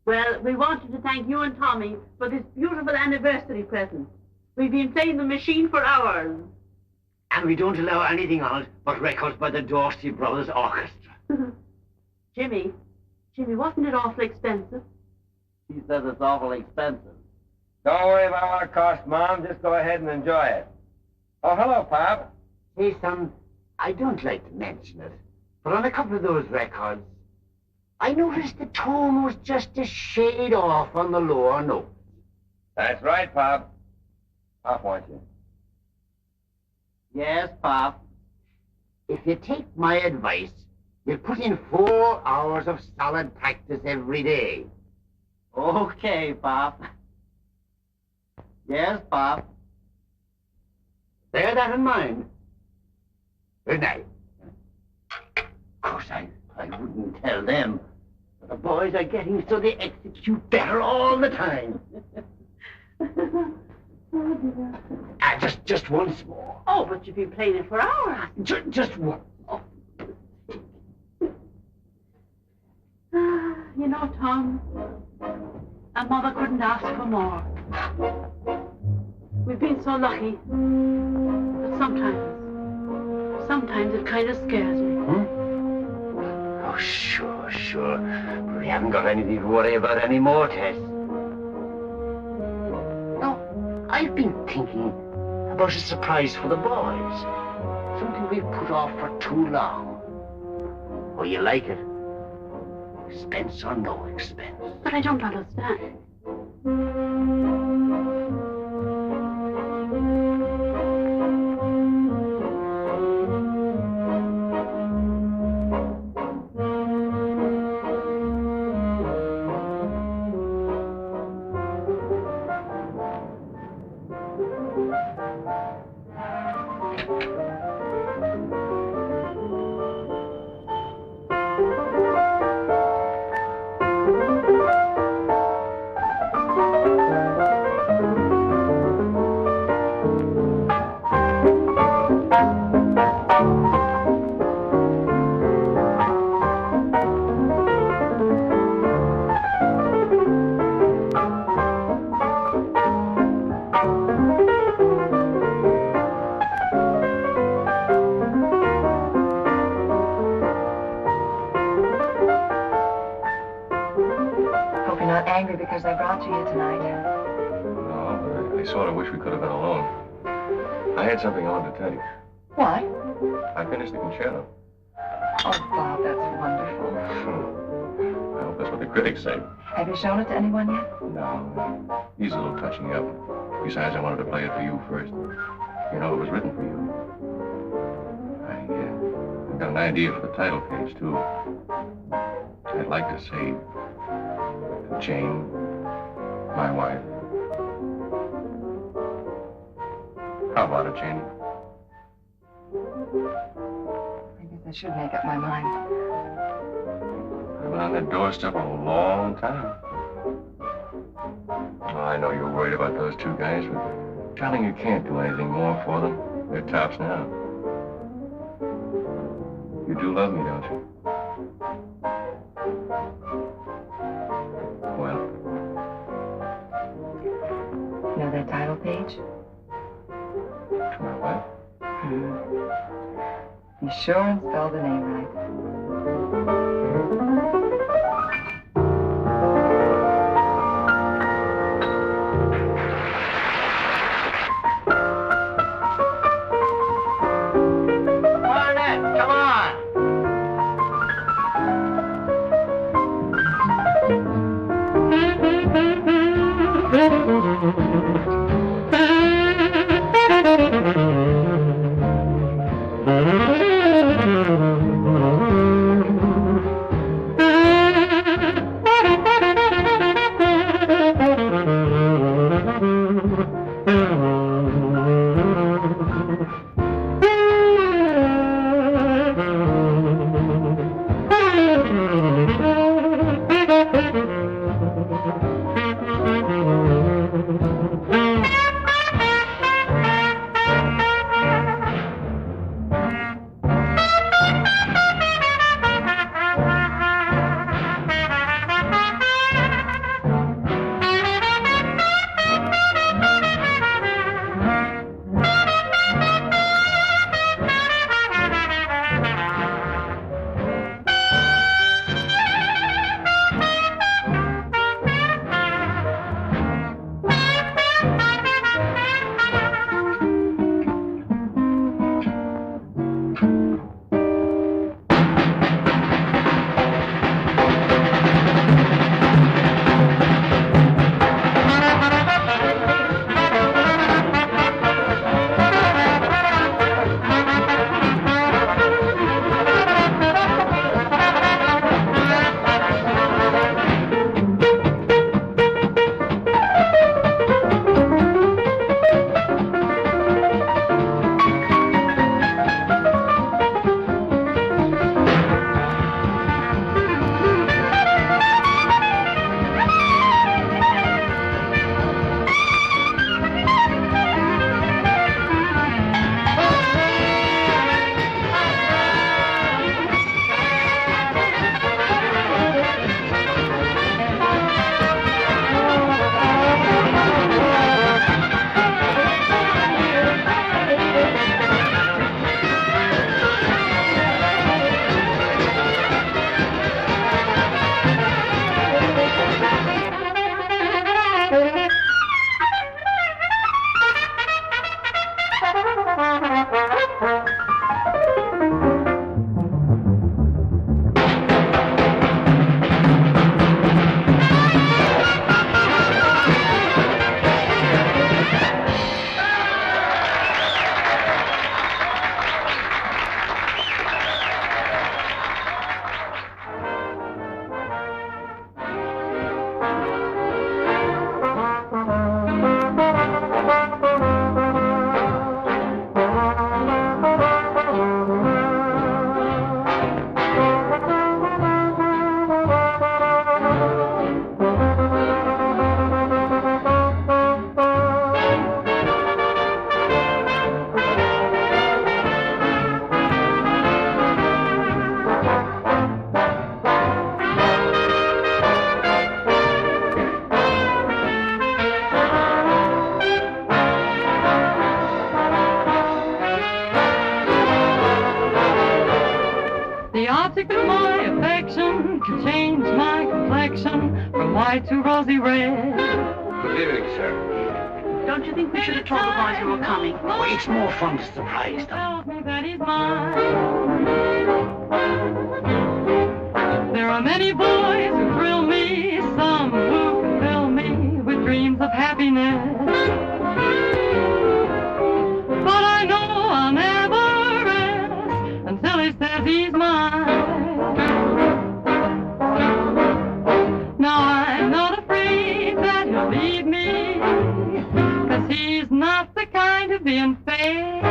Well, we wanted to thank you and Tommy for this beautiful anniversary present. We've been playing the machine for hours. And we don't allow anything on it but records by the Dorsey Brothers Orchestra. Jimmy, wasn't it awfully expensive? He says it's awful expensive. Don't worry about what it costs, Mom. Just go ahead and enjoy it. Oh, hello, Pop. Hey, son, I don't like to mention it, but on a couple of those records, I noticed the tone was just a shade off on the lower note. That's right, Pop. Pop wants you. Yes, Pop. If you take my advice, you'll put in 4 hours of solid practice every day. Okay, Pop. Yes, Pop. Bear that in mind. Good night. Of course, I wouldn't tell them. But the boys are getting so they execute better all the time. Just once more. Oh, but you've been playing it for hours. Just one. Oh. You know, Tom, a mother couldn't ask for more. We've been so lucky. But Sometimes it kind of scares me. Oh, sure. We haven't got anything to worry about anymore, Tess. No, I've been thinking about a surprise for the boys. Something we've put off for too long. Oh, you like it? Expense or no expense? But I don't understand. Because I brought you here tonight. No, but I sort of wish we could have been alone. I had something I wanted to tell you. What? I finished the concerto. Oh, Bob, that's wonderful. I hope that's what the critics say. Have you shown it to anyone yet? No, he's a little touching up. Besides, I wanted to play it for you first. You know, it was written for you. I've got an idea for the title page, too. I'd like to say, Jane, my wife. How about it, Janie? I guess I should make up my mind. I've been on that doorstep a long time. Oh, I know you're worried about those two guys, but darling, you can't do anything more for them. They're tops now. You do love me, don't you? Well. You know that title page? To my wife? Be sure and spell the name right. object of my affection could change my complexion from white to rosy red. Good evening, sir. Don't you think we should have told the boys you were coming? Oh, it's more fun to surprise them. Tells me that he's mine. There are many boys who thrill me, some who can fill me with dreams of happiness. But I know I'll never rest until he says he's mine. Now I'm not afraid that he'll leave me, 'cause he's not the kind of be unfair.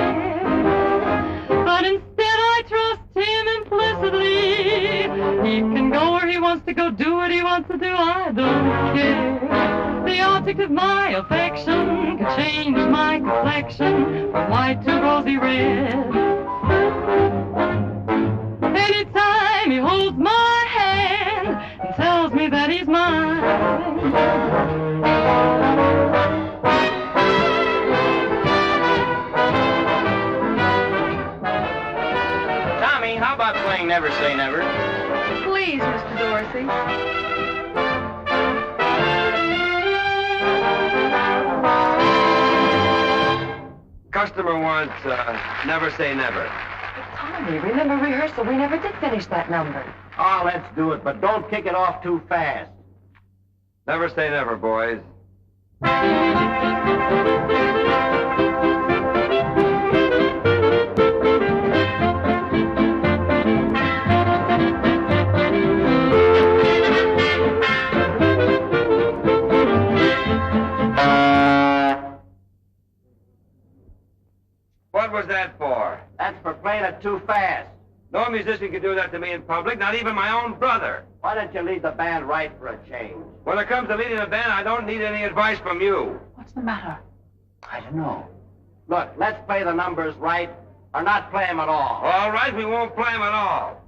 But instead I trust him implicitly. He can go where he wants to go, do what he wants to do, I don't care. The object of my affection can change my complexion from white to rosy red. Anytime he holds my hand and tells me that he's mine. Tommy, how about playing Never Say Never? Please, Mr. Dorsey. Customer wants Never Say Never. Tommy, remember rehearsal? We never did finish that number. Oh, let's do it, but don't kick it off too fast. Never say never, boys. What was that for? That's for playing it too fast. No musician can do that to me in public, not even my own brother. Why don't you lead the band right for a change? When it comes to leading a band, I don't need any advice from you. What's the matter? I don't know. Look, let's play the numbers right, or not play them at all. All right, we won't play them at all.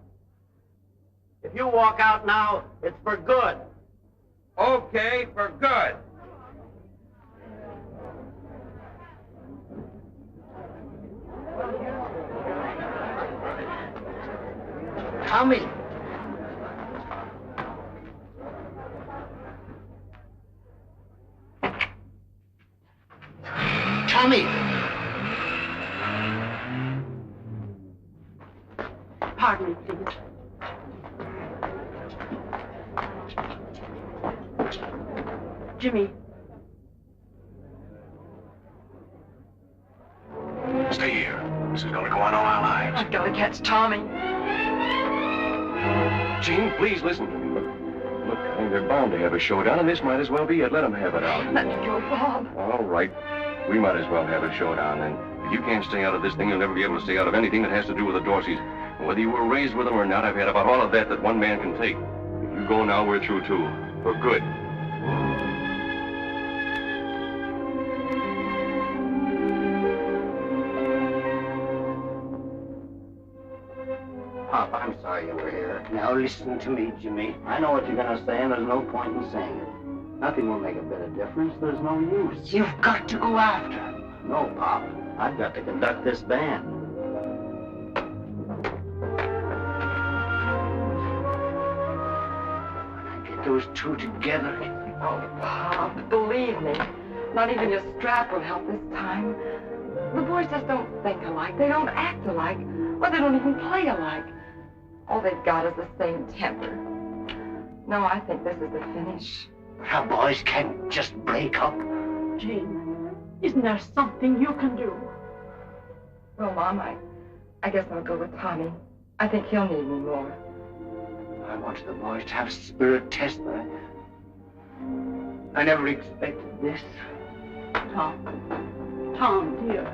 If you walk out now, it's for good. Okay, for good. Tommy. Tommy. Pardon me, please. Jimmy. Stay here. This is going to go on all our lives. I've got to catch Tommy. Gene, please listen to me. Look, I think they're bound to have a showdown, and this might as well be it. Let them have it out. Let me go, Bob. All right. We might as well have a showdown, then. If you can't stay out of this thing, you'll never be able to stay out of anything that has to do with the Dorseys. And whether you were raised with them or not, I've had about all of that one man can take. If you go now, we're through, too. For good. Pop, I'm sorry you were here. Now listen to me, Jimmy. I know what you're going to say, and there's no point in saying it. Nothing will make a bit of difference. There's no use. You've got to go after him. No, Pop. I've got to conduct this band. When I get those two together... Oh, Bob, believe me. Not even your strap will help this time. The boys just don't think alike. They don't act alike. Or they don't even play alike. All they've got is the same temper. No, I think this is the finish. How boys can't just break up. Jane, isn't there something you can do? Well, Mom, I guess I'll go with Tommy. I think he'll need me more. I wanted the boys to have spirit tests, but I never expected this. Tom, dear.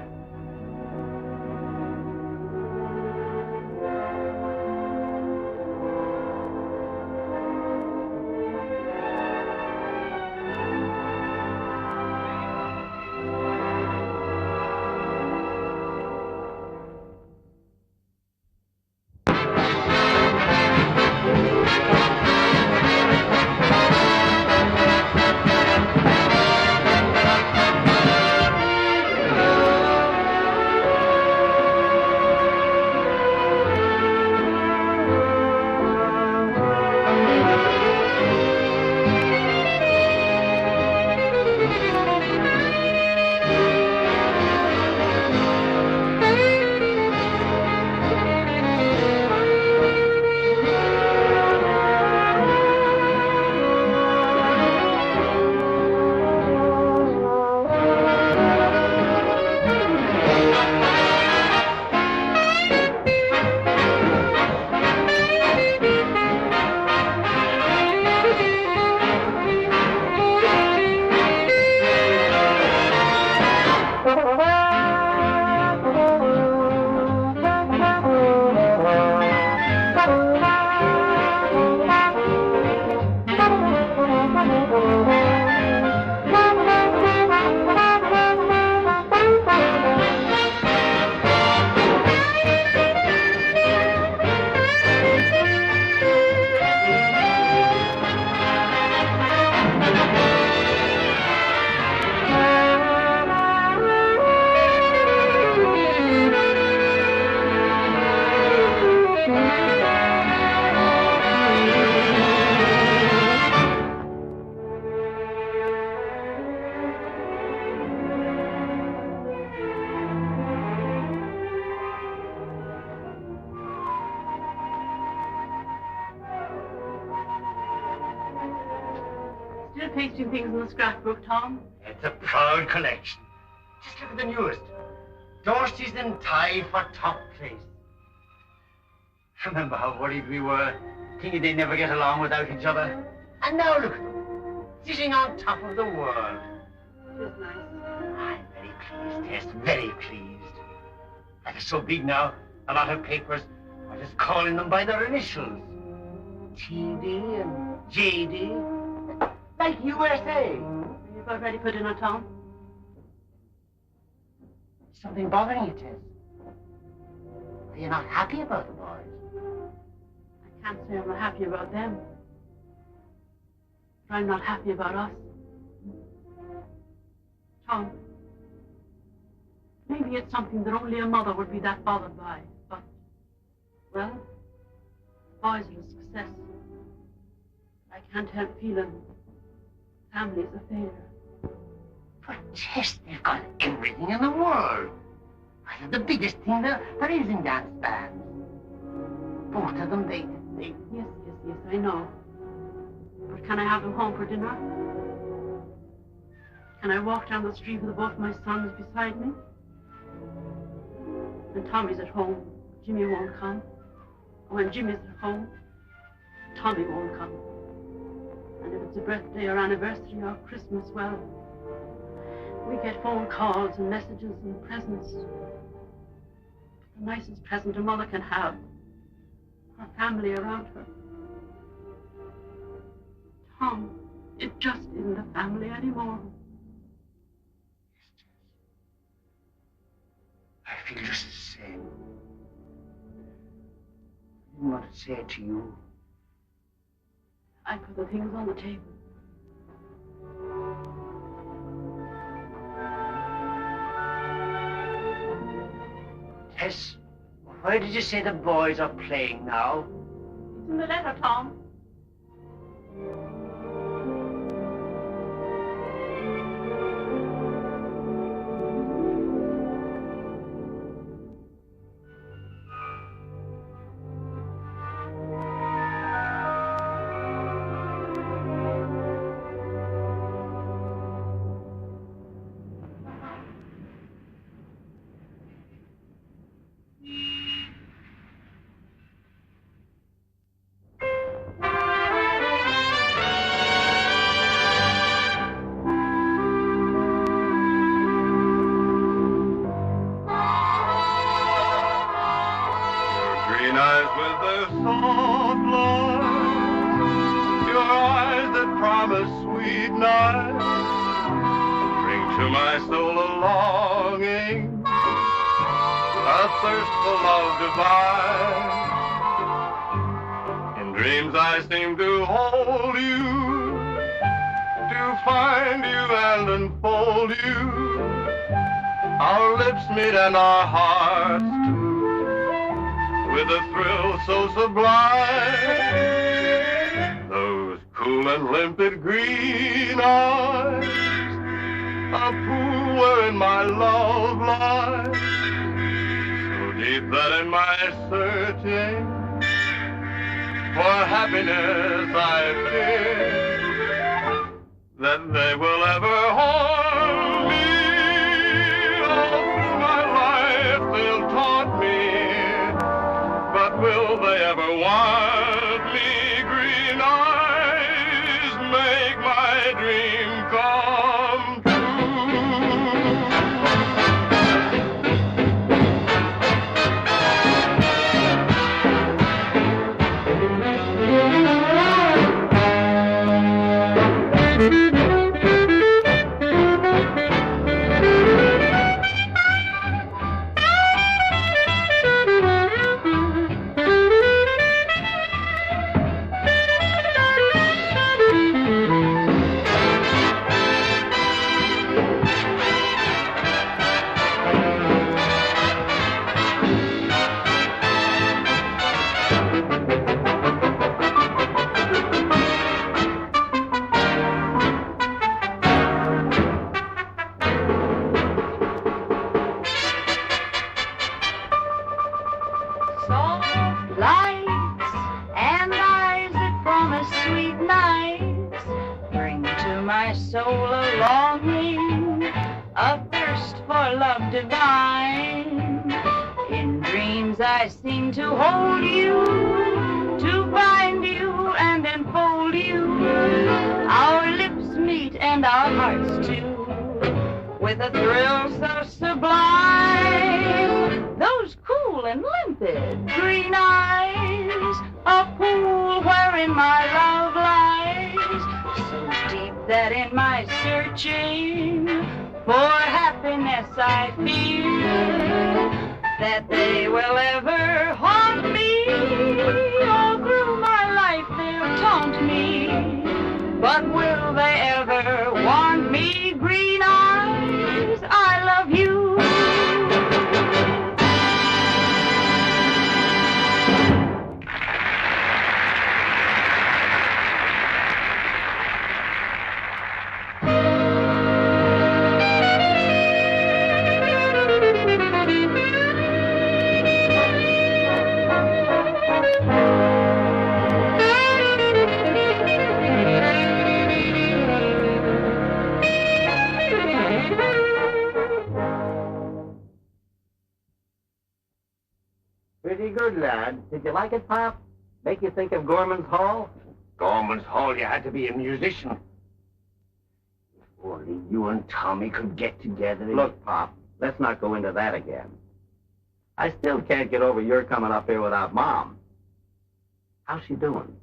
pasting things in the scrapbook, Tom? It's a proud collection. Just look at the newest. Dorsey's in tie for top place. Remember how worried we were, thinking they'd never get along without each other? And now look at them, sitting on top of the world. It is nice. I'm very pleased, yes, very pleased. That is so big now, a lot of papers are just calling them by their initials. TD and JD, like USA. Are you about ready for dinner, Tom? Is something bothering you, Tess? Are you not happy about the boys? I can't say I'm not happy about them. But I'm not happy about us. Tom, maybe it's something that only a mother would be that bothered by, but, well, boys are a success. I can't help feeling family's a failure. But Tess, they've got everything in the world. They're the biggest thing there is in dance bands. Both of them, they... Yes, I know. But can I have them home for dinner? Can I walk down the street with both my sons beside me? When Tommy's at home, Jimmy won't come. And when Jimmy's at home, Tommy won't come. And if it's a birthday or anniversary or Christmas, well, we get phone calls and messages and presents. The nicest present a mother can have, her family around her. Tom, it just isn't a family anymore. I feel just the same. I didn't want to say it to you. I put the things on the table. Tess, where did you say the boys are playing now? It's in the letter, Tom. And our hearts too, with a thrill so sublime. Those cool and limpid green eyes, a pool wherein my love lies, so deep that in my searching for happiness I fear that they will ever harm me. They'll taunt me, but will they ever want me? Green eyes make my dream come soul a longing, a thirst for love divine. In dreams I seem to hold you, to bind you and enfold you. Our lips meet and our hearts too, with a thrill so sublime. Those cool and limpid green eyes, a pool wherein my love lies, so deep that in my searching for happiness I fear that they will ever haunt me. All through my life they'll taunt me, but will they ever want me? Green eyes, I love you. Pretty good, lad. Did you like it, Pop? Make you think of Gorman's Hall? Gorman's Hall, you had to be a musician. If only you and Tommy could get together. Look, Pop, let's not go into that again. I still can't get over your coming up here without Mom. How's she doing?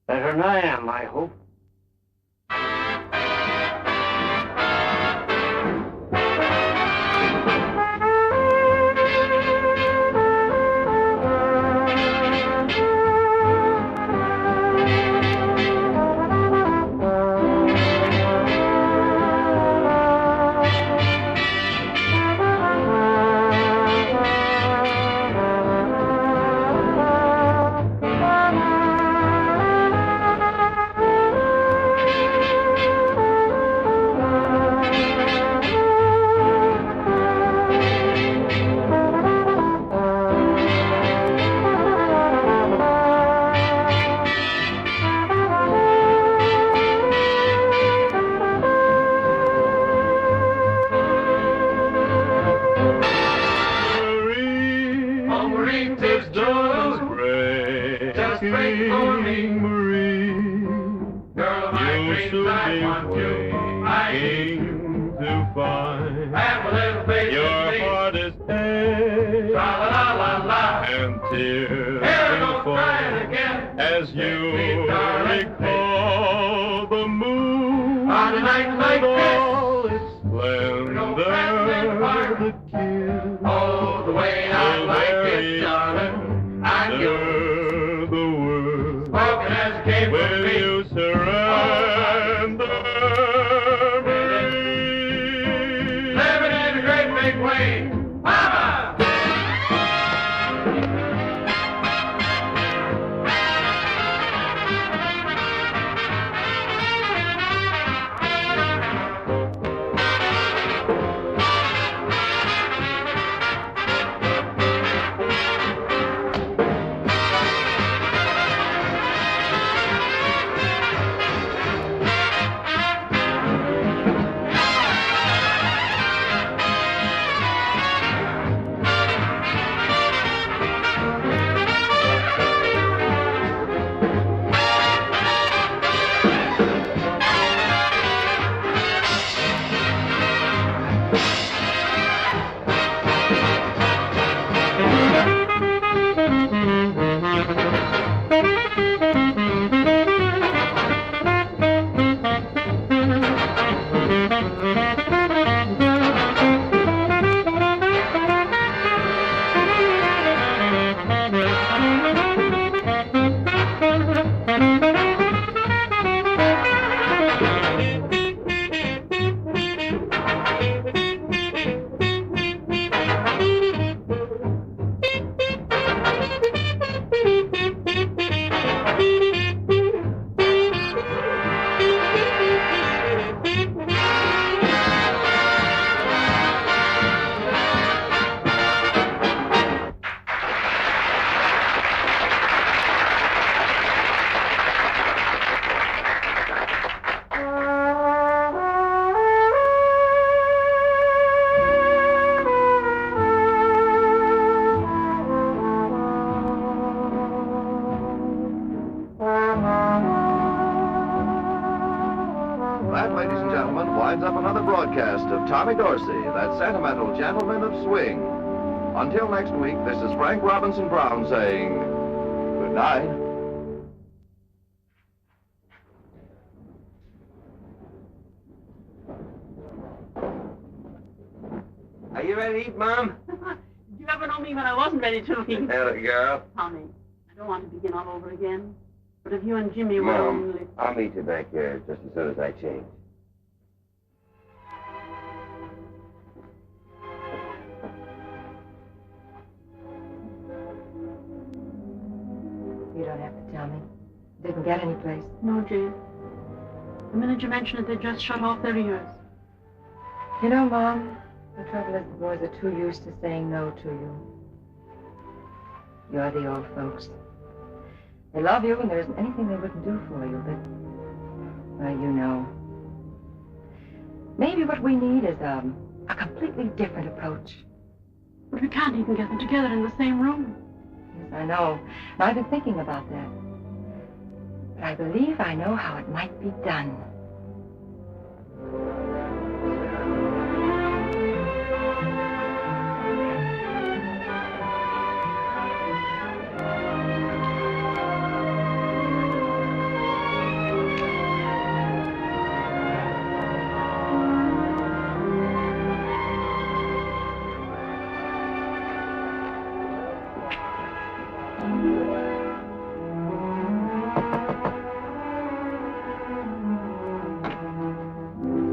Better than I am, I hope. winds up another broadcast of Tommy Dorsey, that sentimental gentleman of swing. Until next week, this is Frank Robinson Brown saying good night. Are you ready to eat, Mom? Did you ever know me when I wasn't ready to eat? Hello, girl. Tommy, I don't want to begin all over again. But if you and Jimmy were Mom, only... I'll meet you back here just as soon as I change. You don't have to tell me. Didn't get any place. No, Jane. The minute you mention it, they just shut off their ears. You know, Mom, the trouble is the boys are too used to saying no to you. You're the old folks. They love you, and there isn't anything they wouldn't do for you, but, well, you know. Maybe what we need is a completely different approach. But we can't even get them together in the same room. Yes, I know. And I've been thinking about that. But I believe I know how it might be done.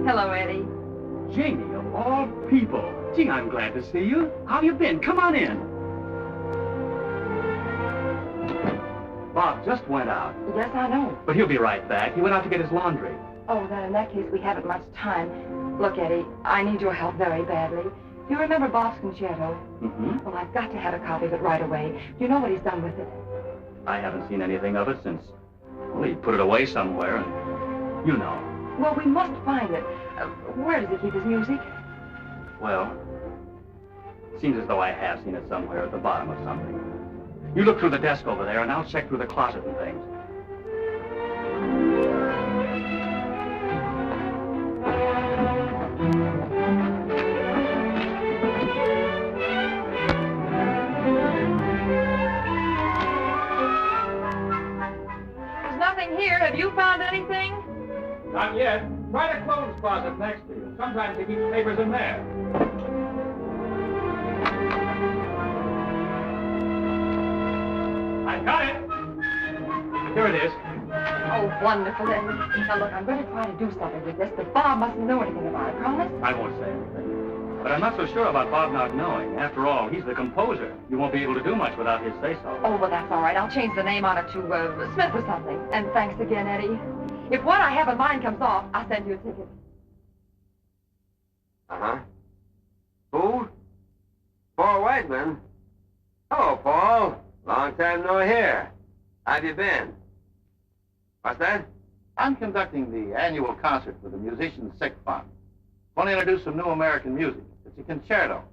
Hello, Eddie. Janie, of all people. Gee, I'm glad to see you. How you been? Come on in. Bob just went out. Yes, I know. But he'll be right back. He went out to get his laundry. Oh, then in that case, we haven't much time. Look, Eddie, I need your help very badly. Do you remember Bob's concerto? Mm-hmm. Well, I've got to have a copy of it right away. Do you know what he's done with it? I haven't seen anything of it since, well, he put it away somewhere, and you know. Well, we must find it. Where does he keep his music? Well, it seems as though I have seen it somewhere at the bottom of something. You look through the desk over there, and I'll check through the closet and things. There's nothing here. Have you found anything? Not yet. Try the clothes closet next to you. Sometimes he keeps papers in there. I got it. Here it is. Oh, wonderful, Eddie. Now, look, I'm going to try to do something with this, but Bob mustn't know anything about it, promise? I won't say anything. But I'm not so sure about Bob not knowing. After all, he's the composer. You won't be able to do much without his say-so. Oh, well, that's all right. I'll change the name on it to Smith or something. And thanks again, Eddie. If what I have in mind comes off, I'll send you a ticket. Uh-huh. Who? Paul Whiteman. Hello, Paul. Long time no hear. How've you been? What's that? I'm conducting the annual concert for the Musicians' Sick Fund. Want to introduce some new American music. It's a concerto.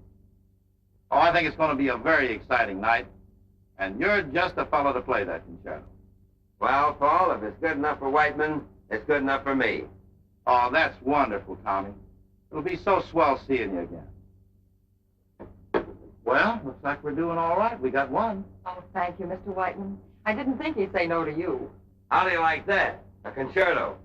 Oh, I think it's going to be a very exciting night. And you're just the fellow to play that concerto. Well, Paul, if it's good enough for Whiteman, it's good enough for me. Oh, that's wonderful, Tommy. It'll be so swell seeing you again. Well, looks like we're doing all right. We got one. Oh, thank you, Mr. Whiteman. I didn't think he'd say no to you. How do you like that? A concerto.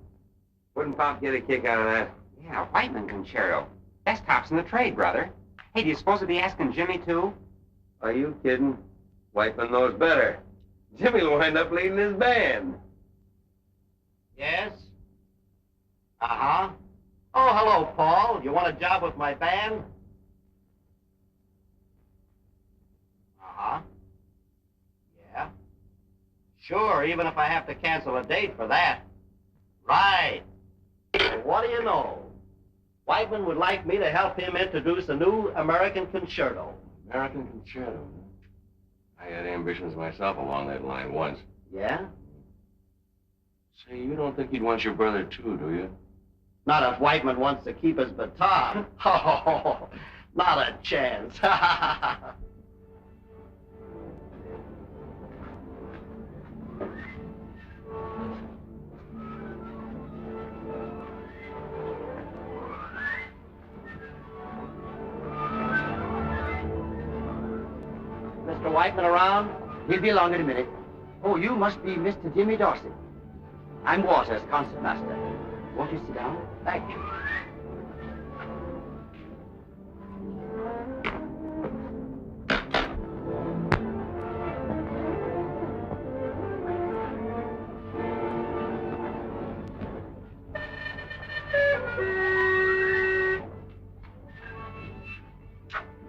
Wouldn't Pop get a kick out of that? Yeah, Whiteman concerto. Best tops in the trade, brother. Hey, do you suppose to be asking Jimmy, too? Are you kidding? Whiteman knows better. Jimmy will wind up leading his band. Yes? Uh-huh. Oh, hello, Paul. You want a job with my band? Uh-huh. Yeah. Sure, even if I have to cancel a date for that. Right. Well, what do you know? Whiteman would like me to help him introduce a new American concerto. American concerto. I had ambitions myself along that line once. Yeah? Say, you don't think he'd want your brother, too, do you? Not if Whiteman wants to keep his baton. Oh, not a chance. Whiteman around? He'll be along in a minute. Oh, you must be Mr. Jimmy Dorsey. I'm Waters, concertmaster. Won't you sit down? Thank you.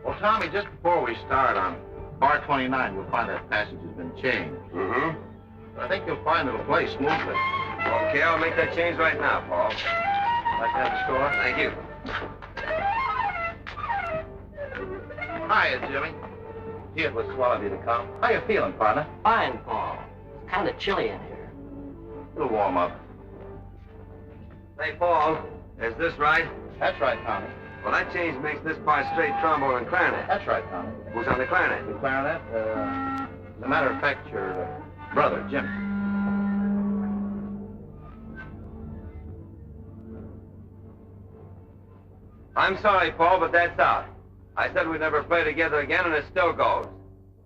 Well, Tommy, just before we start on bar 29, you'll find that passage has been changed. Mm-hmm. I think you'll find it'll play smoothly. Okay, I'll make that change right now, Paul. Like to have the score? Thank you. Hiya, Jimmy. Gee, it was swell of you to come. How you feeling, partner? Fine, Paul. It's kind of chilly in here. It'll warm up. Hey, Paul, is this right? That's right, Tommy. Well, that change makes this part straight trombone and clarinet. That's right, Tommy. Who's on the clarinet? The clarinet? As a matter of fact, your brother, Jimmy. I'm sorry, Paul, but that's out. I said we'd never play together again, and it still goes.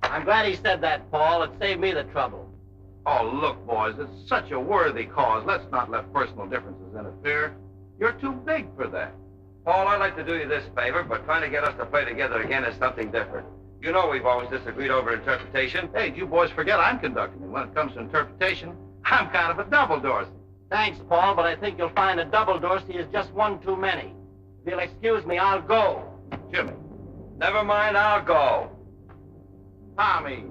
I'm glad he said that, Paul. It saved me the trouble. Oh, look, boys, it's such a worthy cause. Let's not let personal differences interfere. You're too big for that. Paul, I'd like to do you this favor, but trying to get us to play together again is something different. You know we've always disagreed over interpretation. Hey, you boys forget I'm conducting, and when it comes to interpretation, I'm kind of a double Dorsey. Thanks, Paul, but I think you'll find a double Dorsey is just one too many. If you'll excuse me, I'll go. Jimmy. Never mind, I'll go. Tommy.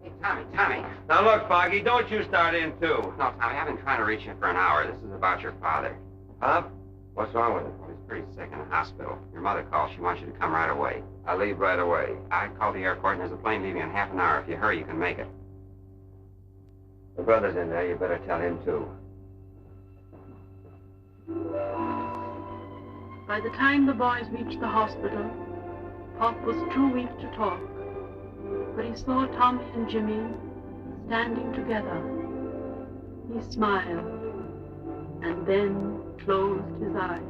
Hey, Tommy. Now look, Foggy, don't you start in too. No, Tommy, I've been trying to reach you for an hour. This is about your father. Huh? What's wrong with him? He's pretty sick in the hospital. Your mother called. She wants you to come right away. I'll leave right away. I called the airport, and there's a plane leaving in half an hour. If you hurry, you can make it. The brother's in there. You better tell him too. By the time the boys reached the hospital, Pop was too weak to talk, but he saw Tommy and Jimmy standing together. He smiled and then closed his eyes.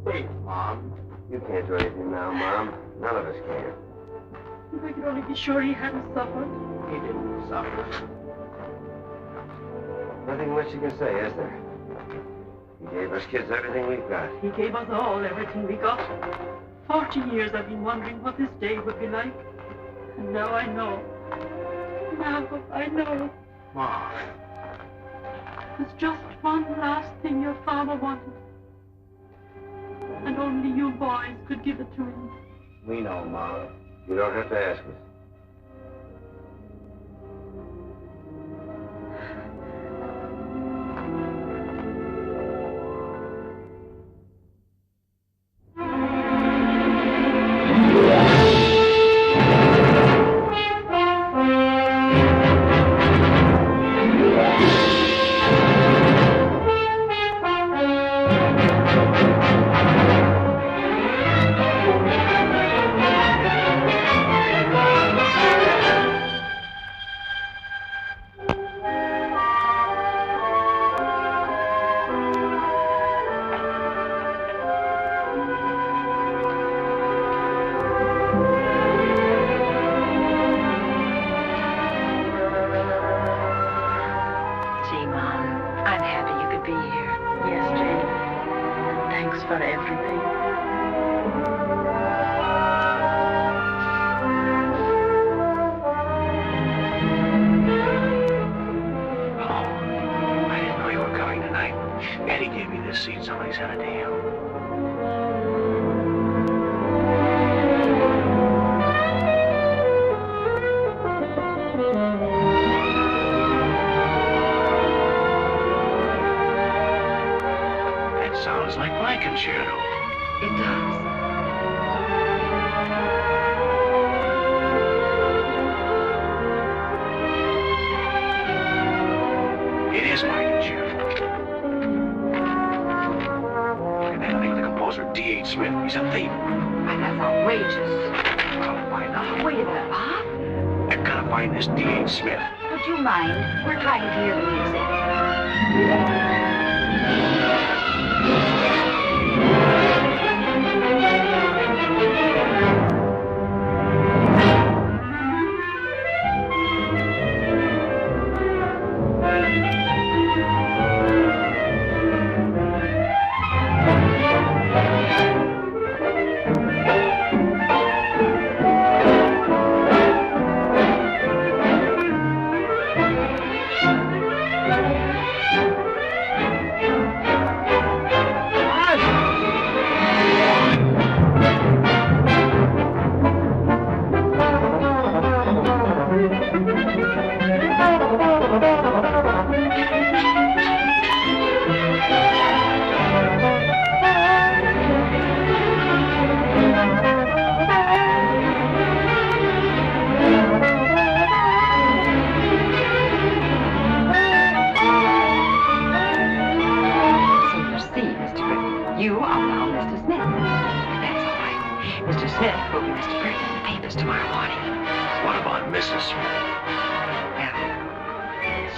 Please, Mom. You can't do anything now, Mom. None of us can. If I could only be sure he hadn't suffered. He didn't suffer. Nothing much you can say, is there? He gave us kids everything we've got. He gave us all everything we got. 40 years I've been wondering what this day would be like. And now I know. Now I know. Mom. There's just one last thing your father wanted. And only you boys could give it to him. We know, Mom. You don't have to ask us. find this D.H. Smith. Would you mind? We're trying to hear the music.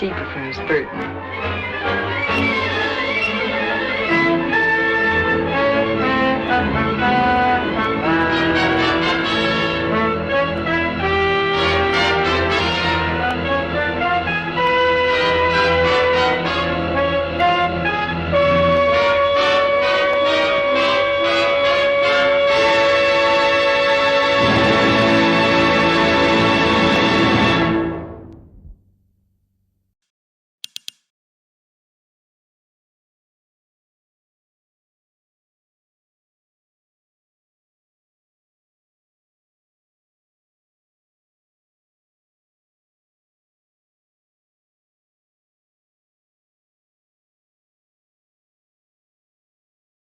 She prefers Burton.